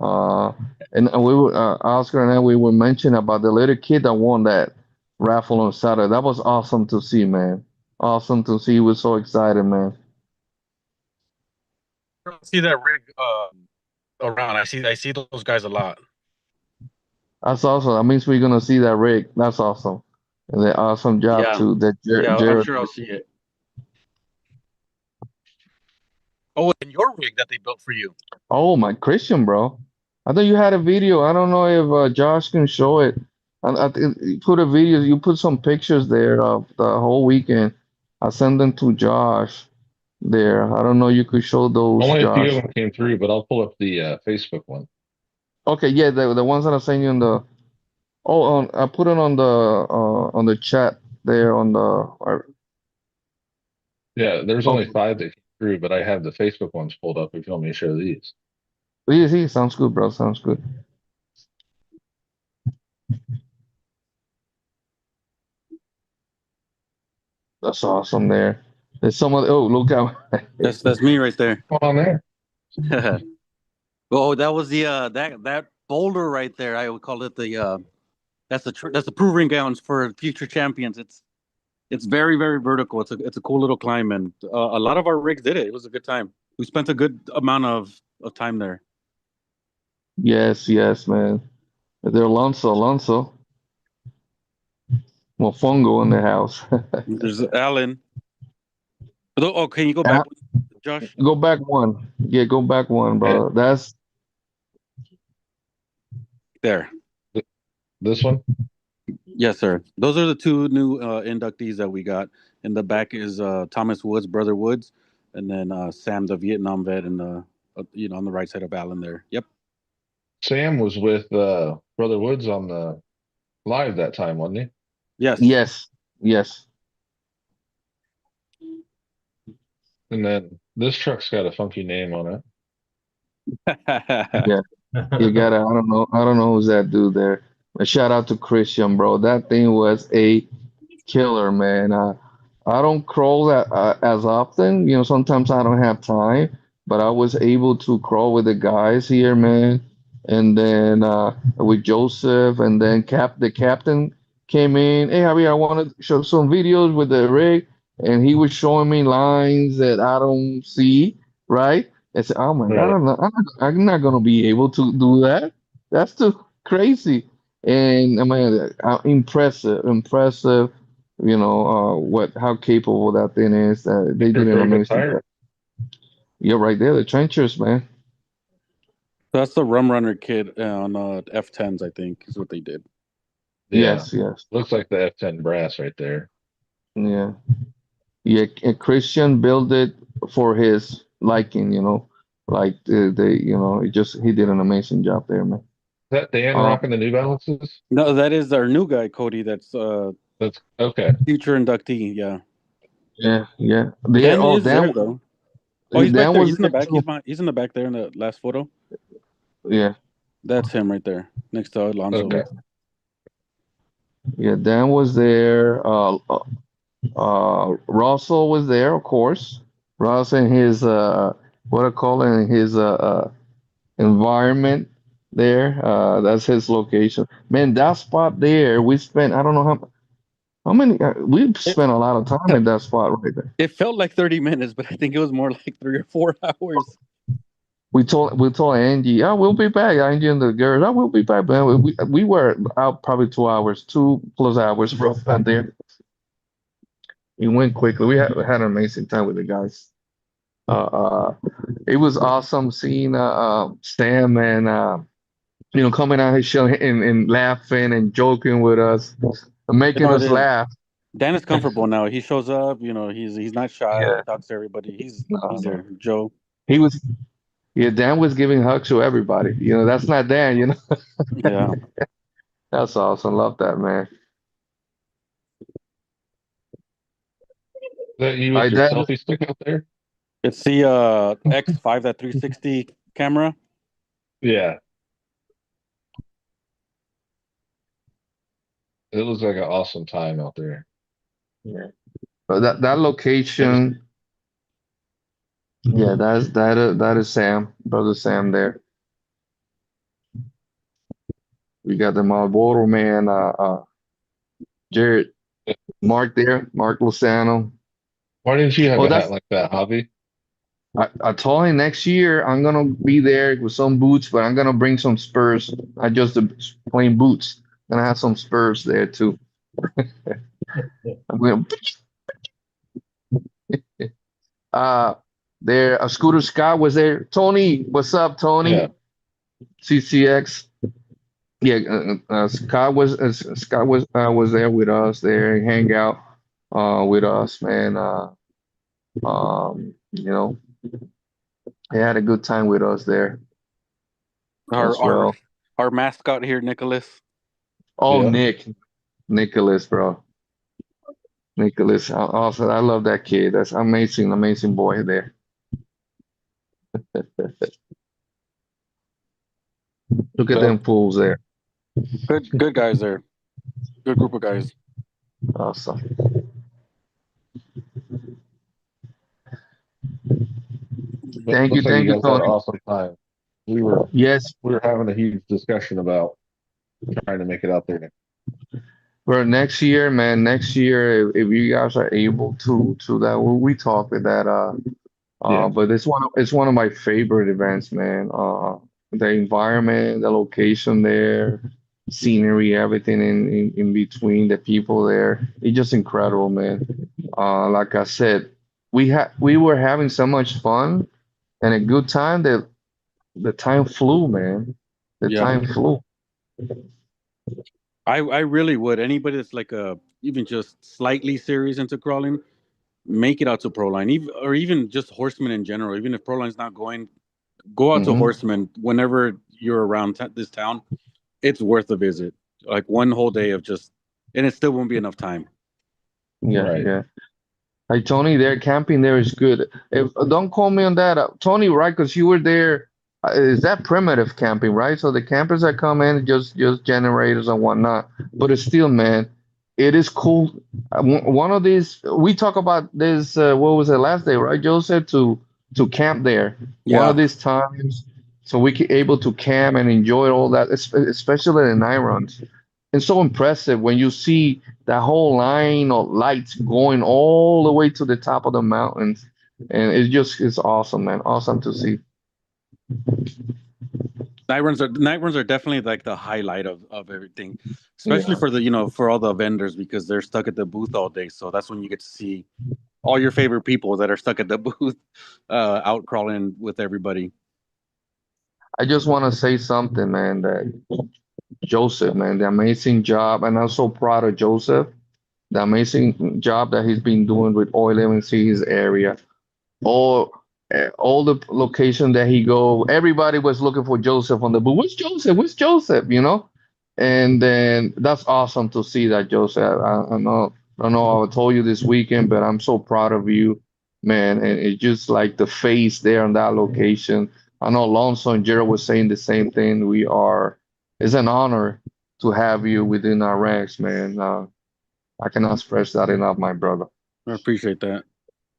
Uh, and we were Oscar and I we were mentioning about the little kid that won that raffle on Saturday. That was awesome to see, man. Awesome to see. He was so excited, man. I don't see that rig around. I see those guys a lot. That's awesome. That means we're gonna see that rig. That's awesome. And the awesome job Yeah, too that yeah, I'm Jared sure I'll did. see it. Oh, and your rig that they built for you. Oh my Christian, bro. I thought you had a video. I don't know if Josh can show it. I think you put a video. You put some pictures there of the whole weekend. I sent them to Josh there. I don't know. You could show those, Only a few of Josh. them came through, but I'll pull up the Facebook one. Okay, yeah, the ones that I sent you on the. Oh, I put it on the chat there on the. Yeah, there's only Okay. 5 that came through, but I have the Facebook ones pulled up if you want me to show these. Yeah, sounds good, bro. Sounds good. That's awesome there. There's someone. Oh, look out. That's me right there. What's going on there? Oh, that was the that boulder right there. I would call it the that's the proving grounds for future champions. It's very vertical. It's a cool little climb, and a lot of our rigs did it. It was a good time. We spent a good amount of time there. Yes, man. They're Alonso. Mofongo in the house. There's Alan. Oh, can you go Ah, back, Josh? go back one. Yeah, go back one, Okay, bro. That's There. this one. Yes, sir. Those are the two new inductees that we got. In the back is Thomas Woods, Brother Woods, and then Sam, the Vietnam vet, and on the right side of Alan there. Yep. Sam was with Brother Woods on the live that time, wasn't he? Yes. yes, yes. And then this truck's got a funky name on it. Yeah. You gotta. I don't know who's that dude there. But shout out to Christian, bro. That thing was a killer, man. I don't crawl that as often. Sometimes I don't have time, but I was able to crawl with the guys here, man. And then with Joseph, and then the captain came in. Hey, Javier, I want to show some videos with the rig, and he was showing me lines that I don't see, right? I said, "Oh my God, Right. I'm not gonna be able to do that. That's too crazy." And I mean, impressive. How capable that thing is. They Picture did an for a good amazing tire. job. You're right there, the trenchers, man. That's the Rum Runner kid on F10s, I think, is what they did. Yeah. Yes. Looks like the F10 brass right there. Yeah. Yeah, Christian built it for his liking, like he did an amazing job there, man. Is that Dan Um, rocking the New Balances? No, that is our new guy, Cody. That's That's okay. future inductee. Yeah, yeah. There, Dan oh, is there though. Oh, he's back Dan there. was He's in the there back. too. He's in the back there in the last photo. Yeah, That's him right there next to Alonso. Okay. yeah. Dan was there. Russell was there, of course. Russ and his what I call it, his environment there. That's his location. Man, that spot there, we spent I don't know how many we It, spent a lot of time in that spot right there. it felt like 30 minutes, but I think it was more like 3 or 4 hours. We told Angie, yeah, we'll be back. Angie and the girls, I will be back, man. We were out probably 2 hours, 2+ hours, bro, out there. It went quickly. We had an amazing time with the guys. Uh, uh, it was awesome seeing Sam and coming out his show and laughing and joking with us, and You making know, it us is. laugh. Dan is comfortable now. He shows up. He's not shy. He Yeah, talks to everybody. He's no. there. Joe. He was. Yeah, Dan was giving hugs to everybody. That's not Dan. Yeah. That's awesome. Love that, man. Is that you I with your that selfie stick out there? It's the X5, that 360 camera. Yeah. It was like an awesome time out there. Yeah. But that location, yeah, that is Sam, brother Sam there. We got the Marlboro man, Jared, Mark there, Mark Lozano. Why didn't you have Oh, a hat that's like that, Hobby? I told him next year I'm gonna be there with some boots, but I'm gonna bring some Spurs. I just the plain boots. Gonna have some Spurs there too. I'm gonna uh there. Scooter Scott was there. Tony, what's up, Yeah. Tony? CCX. Yeah, Scott was there with us there, hang out with us, man. You know, he had a good time with us there Our as our well. our mascot here, Nicholas. Oh, Yeah. Nicholas, bro. Nicholas, also, I love that kid. That's amazing, amazing boy there. Look at So them fools there. good guys there. Good group of guys. Awesome. Looks like Thank you you, guys had an Tony. awesome time. We were Yes, we were having a huge discussion about trying to make it out there. for next year, man. Next year, if you guys are able to that, we talk with that. Yeah. But it's one of my favorite events, man. The environment, the location there, scenery, everything in between, the people there. It's just incredible, man. Like I said, we were having so much fun and a good time that the time flew, man. The Yeah. time flew. I really would. Anybody that's like even just slightly serious into crawling, make it out to Proline, even just horsemen in general. Even if Proline's not going, go out to Hmm. horsemen whenever you're around this town. It's worth a visit. Like one whole day of just, and it still won't be enough time. Yeah, Right. yeah. Hey Tony, there camping there is good. If don't call me on that, Tony, right? Because you were there. Is that primitive camping, right? So the campers that come in just generators and whatnot, but it's still, man, it is cool. One of these we talk about this. What was it last day, right? Joe said to camp there one of Yeah, these times, so we can able to camp and enjoy all that, especially the night runs. It's so impressive when you see that whole line of lights going all the way to the top of the mountains. And it's awesome, man. Awesome to see. night runs are definitely like the highlight of everything, especially Yeah. for for all the vendors because they're stuck at the booth all day. So that's when you get to see all your favorite people that are stuck at the booth, out crawling with everybody. I just want to say something, man, that Joseph, man, the amazing job, and I'm so proud of Joseph, the amazing job that he's been doing with O11C his area. all all the location that he go, everybody was looking for Joseph on the booth. Where's Joseph? Where's Joseph? You know, and then that's awesome to see that Joseph. I know I told you this weekend, but I'm so proud of you, man. And it's just like the face there on that location. I know Alonso and Jared was saying the same thing. It's an honor to have you within our ranks, man. I cannot stress that enough, my brother. I appreciate that.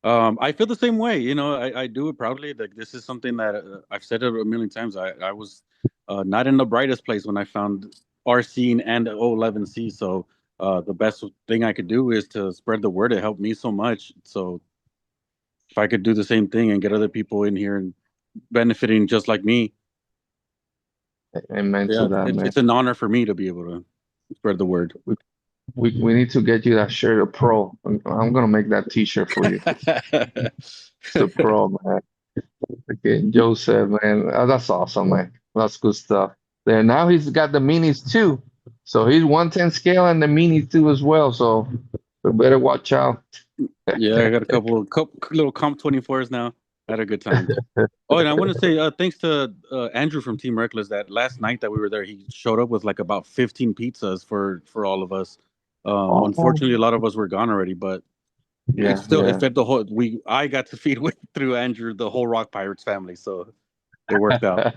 I feel the same way. You know, I do it proudly. Like this is something that I've said it a million times. I was not in the brightest place when I found our scene and O11C. So the best thing I could do is to spread the word. It helped me so much. So if I could do the same thing and get other people in here and benefiting just like me, Amen yeah, to that, man. it's an honor for me to be able to spread the word. We need to get you that shirt, a pro. I'm gonna make that T-shirt for you. It's the pro, man. Okay, Joseph, man, that's awesome, man. That's good stuff. There now he's got the minis too, so he's 110 scale and the minis too as well. So we better watch out. Yeah, I got a couple little Comp 24s now. Had a good time. Oh, and I want to say thanks to Andrew from Team Reckless that last night that we were there, he showed up with like about 15 pizzas for all of us. Oh, Unfortunately, a lot of us were gone already, but yeah, it yeah. fed the whole. I got to feed with through Andrew the whole Rock Pirates family, so it worked out.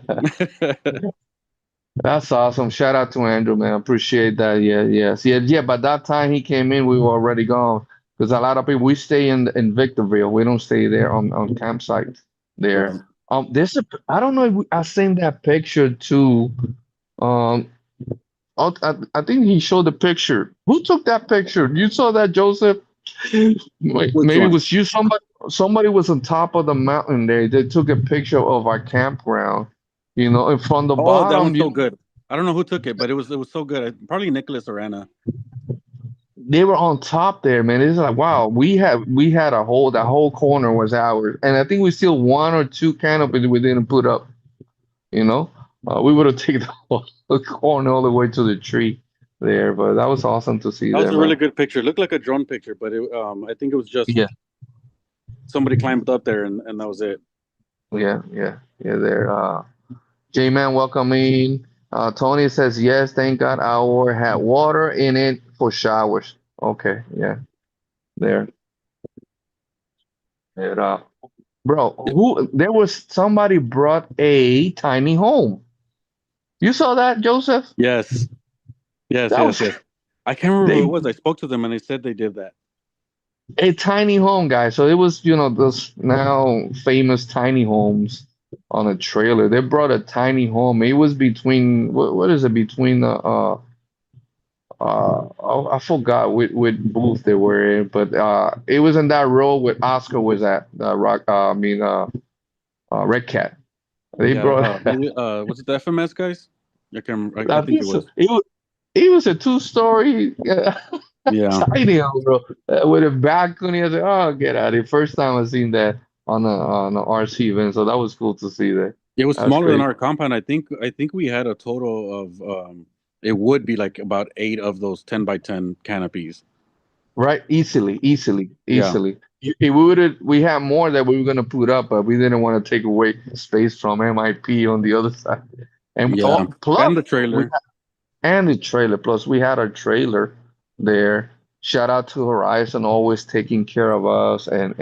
That's awesome. Shout out to Andrew, man. Appreciate that. Yeah, yes, yeah, yeah. By that time he came in, we were already gone. Because a lot of people we stay in Victorville. We don't stay there on campsite there. Right. There's a I don't know if I seen that picture too. Um, I think he showed the picture. Who took that picture? You saw that, Joseph? Wait, Which maybe it one? was you. Somebody was on top of the mountain there. They took a picture of our campground. You know, and from the Oh, that bottom, one's so good. I don't know who took it, but it was so good. Probably Nicholas or Anna. they were on top there, man. It's like wow, we had a whole that whole corner was ours, and I think we still one or two canopies we didn't put up. You know, we would have taken the corner all the way to the tree there, but that was awesome to see That was there, a really man. good picture. It looked like a drone picture, but I think it was just Yeah, somebody climbed up there and that was it. yeah. There, J-Man, welcome in. Tony says yes. Thank God our had water in it for showers. Okay, yeah, there. It, bro, who there was somebody brought a tiny home. You saw that, Joseph? Yes, yes, That yes, was yes. I can't remember who it they was. I spoke to them and they said they did that. a tiny home, guys. So it was, those now famous tiny homes on a trailer. They brought a tiny home. It was between what is it between the oh, I forgot with booth they were in, but it was in that row where Oscar was at Rock. Red Cat. They Yeah, brought. maybe was it the FMS guys? I I think think it so. was. It was a two-story Yeah, tiny home, bro, with a balcony. I was like, oh, get out of here! First time I seen that on a RC event, so that was cool to see that. it was That's smaller than crazy, our compound. I think we had a total of it would be like about 8 of those 10 by 10 canopies. right? Easily, easily, Yeah, easily. We had more that we were gonna put up, but we didn't want to take away space from MIP on the other side. And yeah, plus, and the we trailer. and the trailer. Plus, we had our trailer there. Shout out to Horizon, always taking care of us and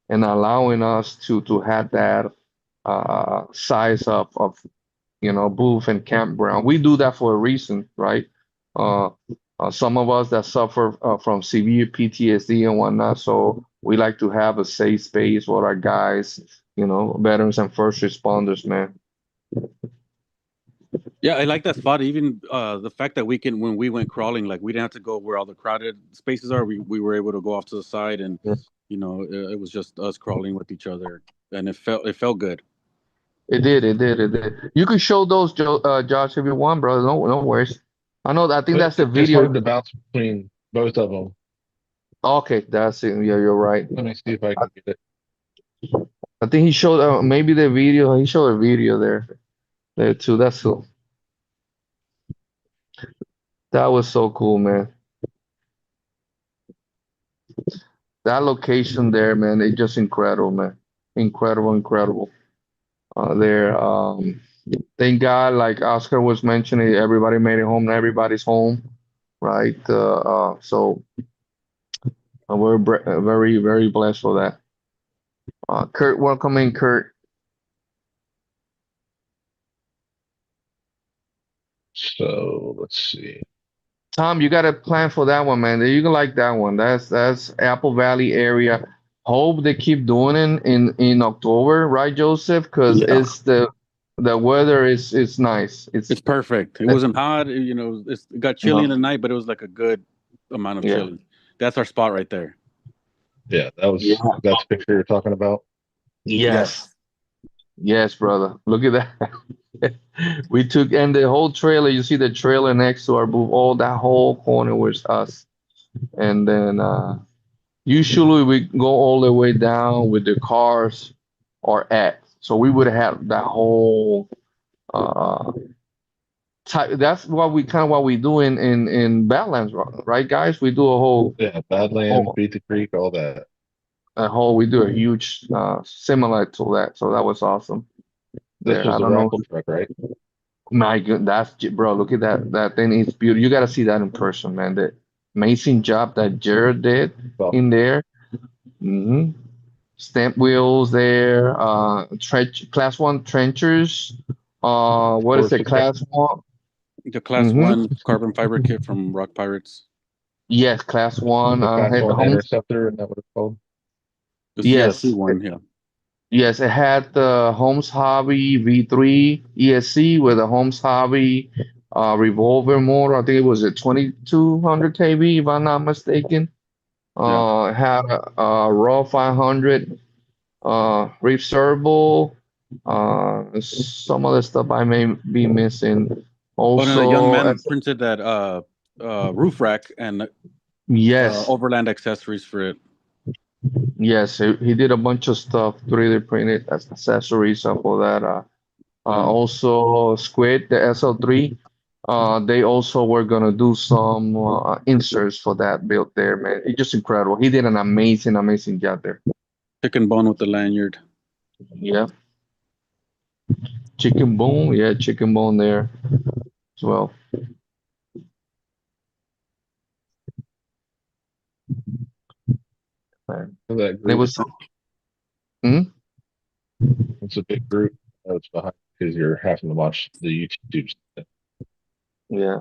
allowing us to have that size of booth and campground. We do that for a reason, right? Uh, some of us that suffer from severe PTSD and whatnot, so we like to have a safe space for our guys, veterans and first responders, man. Yeah, I like that spot. Even the fact that we can, when we went crawling, like we didn't have to go where all the crowded spaces are. We were able to go off to the side, and it was just us crawling with each other, and it felt good. It did. You can show those, Josh, if you want, brother. No worries. I know. I think that's the It's video. hard to bounce between both of them. Okay, that's it. Yeah, you're right. Let me see if I I, can get it. I think he showed maybe the video. He showed a video there too. That's cool. That was so cool, man. That location there, man, it's just incredible, man. Incredible, incredible. There, thank God, like Oscar was mentioning, everybody made it home. Everybody's home, right? So we're very, very blessed for that. Kurt, welcome in, Kurt. So let's see. Tom, you got a plan for that one, man. You can like that one. That's Apple Valley area. Hope they keep doing it in October, right, Joseph? Because Yeah, it's the weather is nice. it's perfect. It wasn't hot. You know, it got chilly in the No, night, but it was like a good amount of yeah, chilly. That's our spot right there. Yeah, yeah, that's the picture you're talking about. yes, Yes. yes, brother. Look at that. We took and the whole trailer. You see the trailer next to our booth. All that whole corner was us, and then usually we go all the way down with the cars or at. So we would have that whole uh type. That's what we do in Badlands, right, guys? We do Yeah, Badlands, whole Beat the Creek, all that. we do a huge similar to that. So that was awesome This there. was I the don't know. raffle truck, right? My good, bro. Look at that thing. It's beautiful. You got to see that in person, man. The amazing job that Jared did Well, in there. hmm Stamp wheels there. Class one trenchers. What is course it? effect, Class one. The class hmm one carbon fiber kit from Rock Pirates. Yes, class one. the class Had one Holmes. interceptor, and that what it's called. The CRC Yes, one, yeah. yes. It had the Holmes Hobby V3 ESC with a Holmes Hobby revolver motor. I think it was a 2200 kV, if I'm not mistaken. Yeah. It had a raw 500 Reef servo. Some other stuff I may be missing. Oh no, the young Also, man printed that roof rack and yes, overland accessories for it. yes, he did a bunch of stuff, 3D printed as accessories, stuff for that. Yeah. Also, Squid, the SL3, they also were gonna do some inserts for that build there, man. It's just incredible. He did an amazing, amazing job there. Chicken bone with the lanyard. Yeah, chicken bone, yeah, chicken bone there as well. Man. So that It group, was, hmm? it's a big group that's behind because you're having to watch the YouTube stuff. Yeah,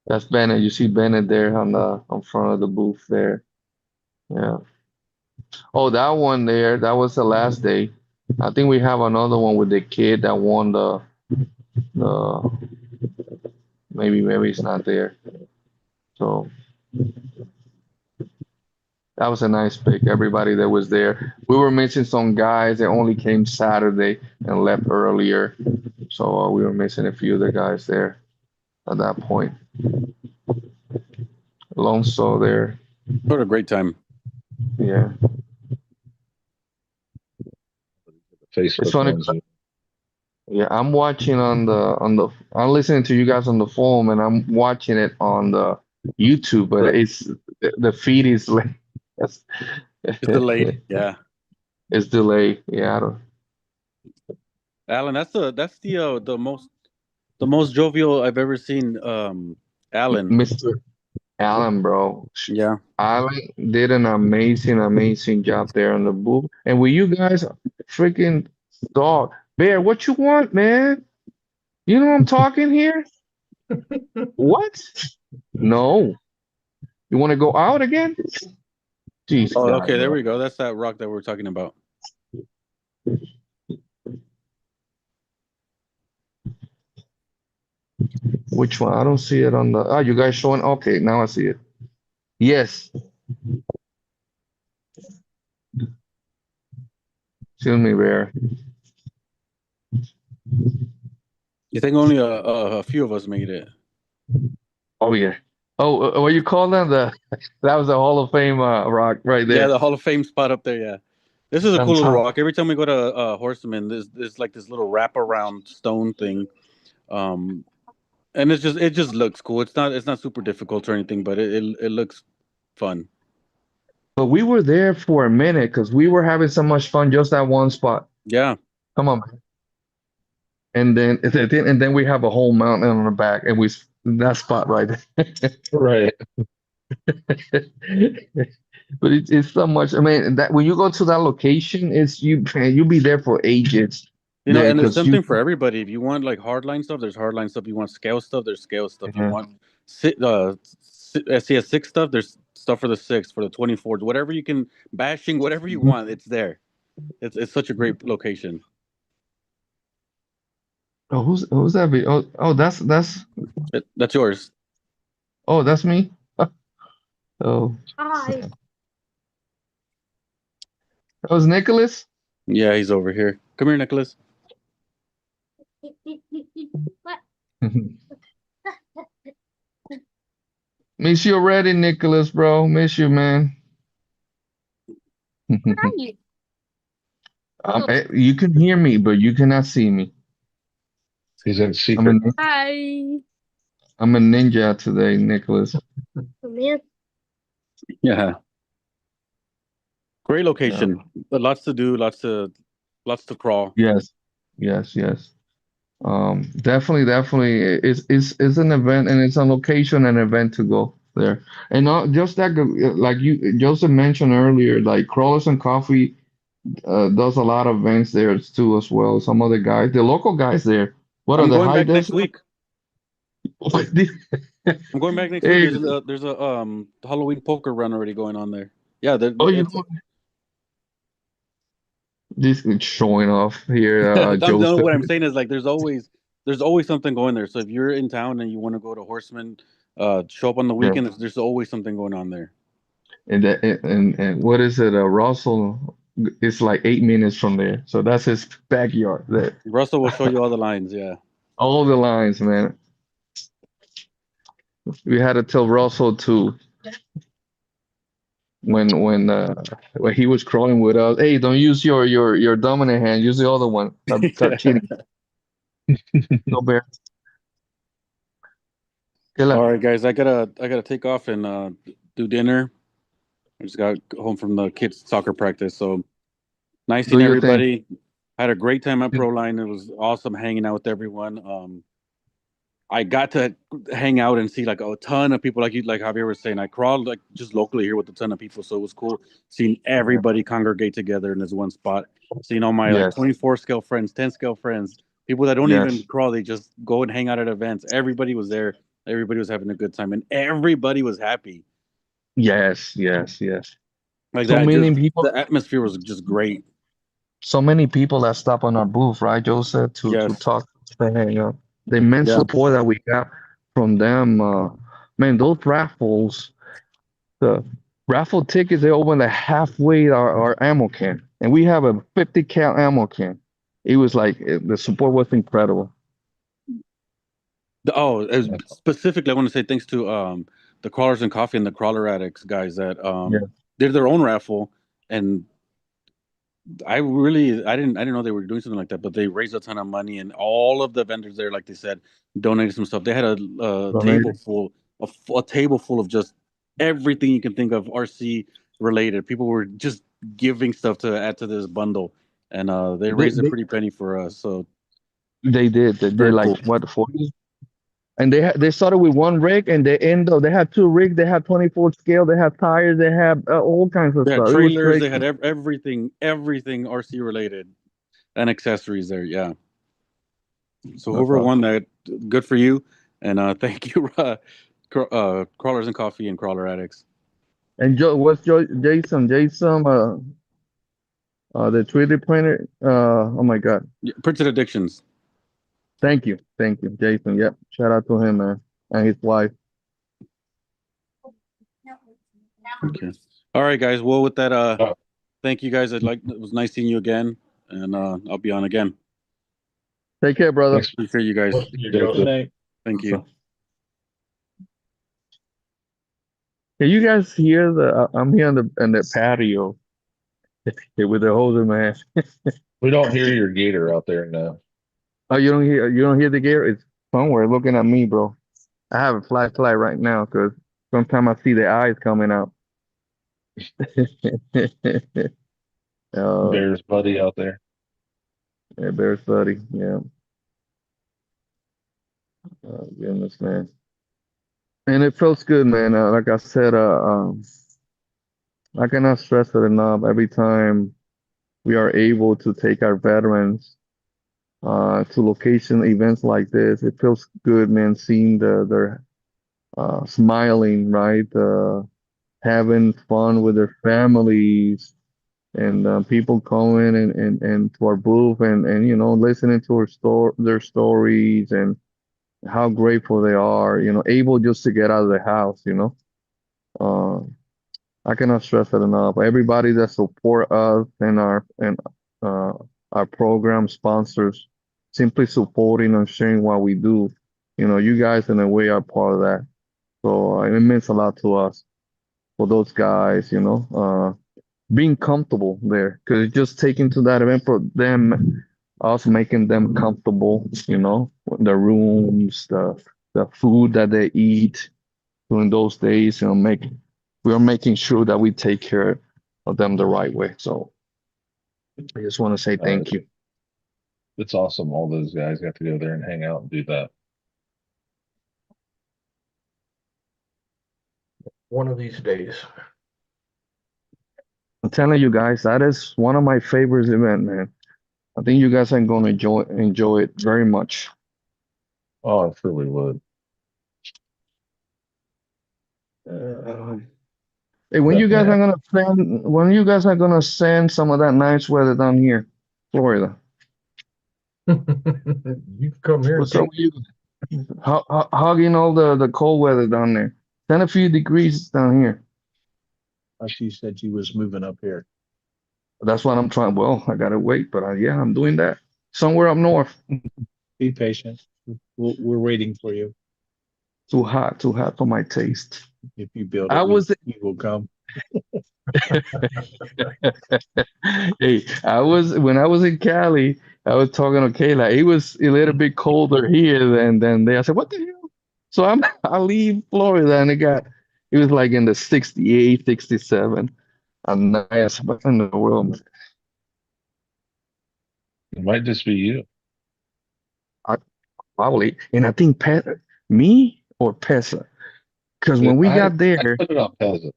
that's Bennett. You see Bennett there on front of the booth there. Yeah. Oh, that one there, that was the last day. I think we have another one with the kid that won the maybe it's not there. So that was a nice pick. Everybody that was there. We were missing some guys that only came Saturday and left earlier. So we were missing a few of the guys there at that point. Alonso there. What a great time. Yeah. The It's Facebook funny. ones. And Yeah, I'm watching I'm listening to you guys on the phone and I'm watching it on the YouTube, but the feed is like it's It's delayed. Yeah. it's delayed. Yeah, I don't, Alan, the most jovial I've ever seen Alan. Mr. Allen, bro. Yeah. Allen did an amazing, amazing job there on the booth. And with you guys freaking dog. Bear, what you want, man? You know I'm talking here? What? No. You want to go out again? Jeez, Oh, God, okay, there bro. we go. That's that rock that we're talking about. Which one? I don't see it on the. Oh, you guys showing? Okay, now I see it. Yes. Excuse me, Bear. You think only a few of us made it? Oh yeah. Oh, what you call that? That was a Hall of Fame rock right Yeah, there. the Hall of Fame spot up there. Yeah, this is a On cool little top. rock. Every time we go to Horseman, there's like this little wraparound stone thing. Um, and it just looks cool. It's not super difficult or anything, but it looks fun. But we were there for a minute because we were having so much fun just that one spot. Yeah. Come on, man. And then we have a whole mountain on the back, and that spot right there. Right. But it's so much. I mean, that when you go to that location, it's you'll be there for ages You know, there and there's because you. something for everybody. If you want like hardline stuff, there's hardline stuff. You want scale stuff, there's scale stuff. You Yeah. want SCS6 stuff, there's stuff for the 6, for the 24s, whatever you can, bashing, whatever you want, it's there. It's such a great location. Oh, who's that? Oh, That's yours. oh, that's me. Oh, Hi. that was Nicholas. Yeah, he's over here. Come here, Nicholas. What? Miss you already, Nicholas, bro. Miss you, man. Where are you? You can hear me, but you cannot see me. He's in I'm a, secret. Hi. I'm a ninja today, Nicholas. Come in. Yeah. Great location. Lots to do, lots to crawl. Yes, yes. Definitely, it's an event and it's a location and event to go there. And not just that, like you Joseph mentioned earlier, like Crawlers and Coffee does a lot of events there too as well. Some other guys, the local guys there. What are I'm the going high back next desert? week. I'm going back next week. Hey, There's a Halloween poker run already going on there. Yeah, oh, it's this is showing off here, no, Joseph. what I'm saying is like there's always something going there. So if you're in town and you want to go to Horseman, show up on the Yeah. weekend. There's always something going on there. And what is it? Russell, it's like 8 minutes from there. So that's his backyard there. Russell will show you all the lines. Yeah. All the lines, man. We had to tell Russell to when he was crawling with us, hey, don't use your dominant hand, use the other one. Start cheating. No bear. All right, guys, I gotta take off and do dinner. I just got home from the kids' soccer practice. So nice Do seeing your thing. everybody. Had a great time at Proline. It was awesome hanging out with everyone. I got to hang out and see like a ton of people, like Javier was saying. I crawled like just locally here with a ton of people, so it was cool seeing everybody congregate together in this one spot. Seeing all my like Yes. 24 scale friends, 10 scale friends, people that don't even Yes. crawl, they just go and hang out at events. Everybody was there. Everybody was having a good time, and everybody was happy. Like so That, many just people, the atmosphere was just great. so many people that stop on our booth, right, Joseph, to Yes. talk, to hang out. The immense Yeah. support that we got from them, man, those raffles, the raffle tickets, they open the halfway our ammo can, and we have a 50 cal ammo can. It was like the support was incredible. Specifically, I want to say thanks to the Crawlers and Coffee and the Crawler Addicts guys that Yeah. did their own raffle, and I didn't know they were doing something like that, but they raised a ton of money, and all of the vendors there, like they said, donated some stuff. They had a table full a table full of just everything you can think of RC related. People were just giving stuff to add to this bundle, and they raised a pretty penny for us. So They did very like cool. what 40? And they started with one rig, and they had two rigs. They had 24 scale. They had tires. They had all kinds of They had stuff. It was trailers. great. They had everything RC related and accessories there. Yeah. So whoever won that, good for you, and thank you, Crawlers and Coffee and Crawler Addicts. And Jason, the 3D printer. Oh my God. Printed Addictions. Thank you, Jason. Yep. Shout out to him, man, and his wife. Okay. All right, guys. Well, with that, Oh. thank you guys. It was nice seeing you again, and I'll be on again. Take care, brother. Thanks. Appreciate you guys. Good night. Thank you. Can you guys hear I'm here on the patio with the hose in my hand. We don't hear your gator out there now. Oh, you don't hear the gear? It's somewhere looking at me, bro. I have a flashlight right now because sometimes I see the eyes coming out. uh, Bear's buddy out there. yeah, Bear's buddy. Yeah. Oh, goodness, man. And it feels good, man. Like I said, I cannot stress it enough. Every time we are able to take our veterans to location events like this, it feels good, man. Seeing their smiling, right? Having fun with their families, and people coming and to our booth and listening to their stories and how grateful they are, able just to get out of the house. Uh, I cannot stress it enough. Everybody that support us and uh, our program sponsors, simply supporting and sharing what we do. You guys in a way are part of that. So it means a lot to us for those guys. Being comfortable there, because just taking to that event for them, us making them comfortable. The rooms, the food that they eat during those days. We are making sure that we take care of them the right way. So I just want to say Uh, thank you. it's awesome. All those guys got to go there and hang out and do that. One of these days. I'm telling you guys, that is one of my favorite events, man. I think you guys are going to enjoy it very much. Oh, I truly would. Hey, Definitely. when you guys are gonna send some of that nice weather down here, Florida? You can come here and What's up take. with you? Hugging all the cold weather down there. 10 a few degrees down here. She said she was moving up here. That's what I'm trying. Well, I gotta wait, but yeah, I'm doing that. Somewhere up north. Be patient. We're waiting for you. Too hot for my taste. If you build I it, was we will come. Hey, when I was in Cali, I was talking to Kayla. It was a little bit colder here than there. I said, "What the hell?" So I leave Florida and it was like in the 68, 67. And nice, what in the world, man? It might just be you. I probably, and I think me or Pesa, because when we I got I there, put it on peasant.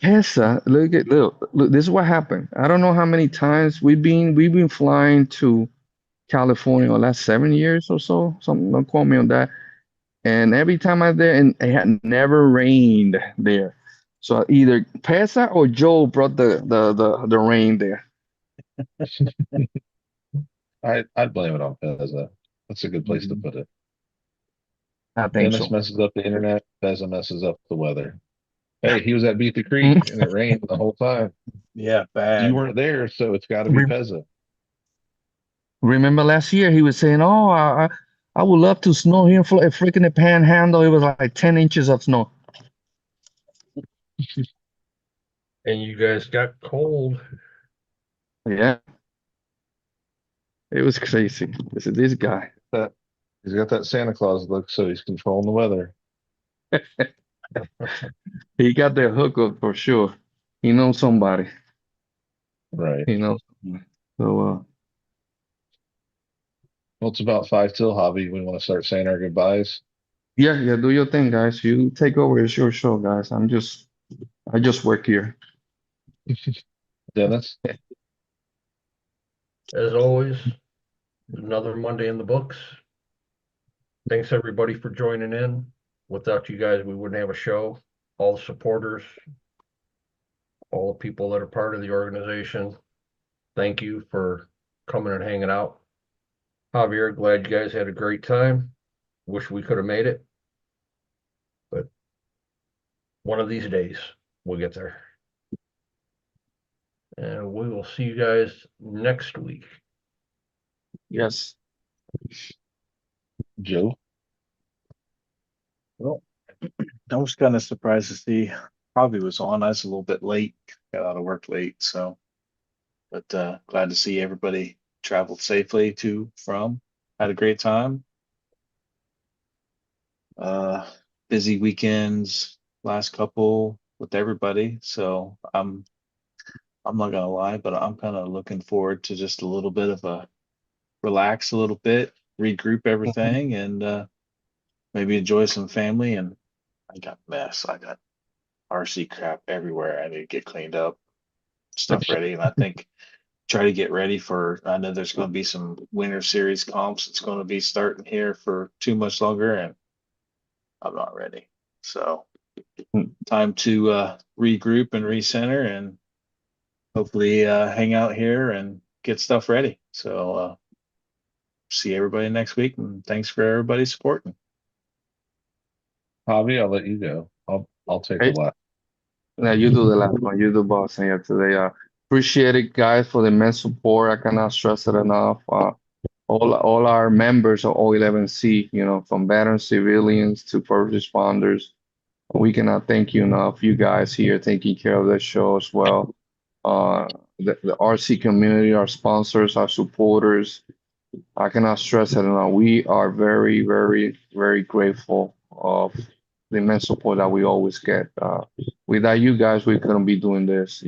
Pesa, look, this is what happened. I don't know how many times we've been flying to California the last 7 years or so. Something, don't quote me on that. And every time I'm there, and it had never rained there. So either Pesa or Joe brought the rain there. I'd blame it on Pezza. That's a good place to put it. I think Dennis so. messes up the internet. Pezza messes up the weather. Hey, he was at Beat the Creek and it rained the whole time. Yeah, You bad. weren't there, so it's got to be Re- Pezza. Remember last year he was saying, "Oh, I would love to snow here for a freaking the Panhandle." It was like 10 inches of snow. And you guys got cold. Yeah, it was crazy. This guy. That he's got that Santa Claus look, so he's controlling the weather. He got the hookup for sure. He knows somebody. Right. He knows somebody. So Well, it's about five till hobby. We want to start saying our goodbyes. yeah, do your thing, guys. You take over. It's your show, guys. I just work here. Dennis, As always, another Monday in the books. Thanks everybody for joining in. Without you guys, we wouldn't have a show. All the supporters, all the people that are part of the organization, thank you for coming and hanging out. Javier, glad you guys had a great time. Wish we could have made it, but one of these days we'll get there. And we will see you guys next week. Yes. Joe. Well, I was kind of surprised to see Hobby was on. I was a little bit late, got out of work late, so but glad to see everybody traveled safely to from. Had a great time. Uh, Busy weekends, last couple with everybody. So I'm not gonna lie, but I'm kind of looking forward to just a little bit of a relax a little bit, regroup everything, and maybe enjoy some family. And I got mess. I got RC crap everywhere. I need to get cleaned up, stuff ready, and I think try to get ready for. I know there's going to be some winter series comps. It's going to be starting here for too much longer, and I'm not ready. So time to regroup and recenter, and hopefully hang out here and get stuff ready. So see everybody next week, and thanks for everybody supporting. Hobby, I'll let you go. I'll take the Hey, last. now you do the last one. You do boss here today. Appreciate it, guys, for the immense support. I cannot stress it enough. All our members of O11C, from veterans, civilians to first responders. We cannot thank you enough. You guys here taking care of this show as well. The RC community, our sponsors, our supporters. I cannot stress it enough. We are very, very, very grateful of the immense support that we always get. Without you guys, we couldn't be doing this.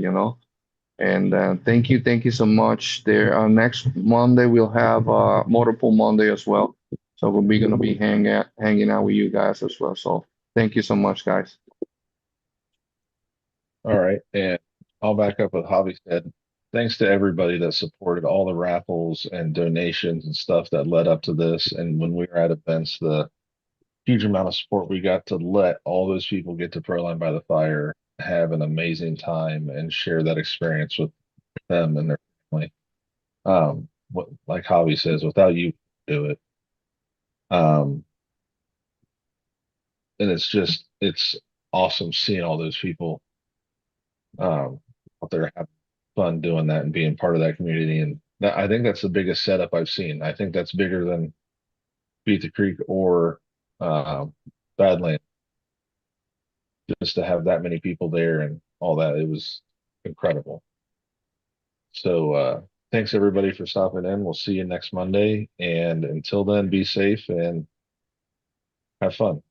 And thank you so much. There, next Monday we'll have MotorPool Monday as well. So we'll be gonna be hanging out with you guys as well. So thank you so much, guys. All right, and I'll back up with Hobby said. Thanks to everybody that supported all the raffles and donations and stuff that led up to this. And when we were at events, the huge amount of support we got to let all those people get to Proline by the Fire, have an amazing time, and share that experience with them and their family. What like Hobby says, without you, do it. Um, and it's awesome seeing all those people out there having fun doing that and being part of that community. And I think that's the biggest setup I've seen. I think that's bigger than Beat the Creek or Badland. Just to have that many people there and all that, it was incredible. So thanks everybody for stopping in. We'll see you next Monday. And until then, be safe and have fun.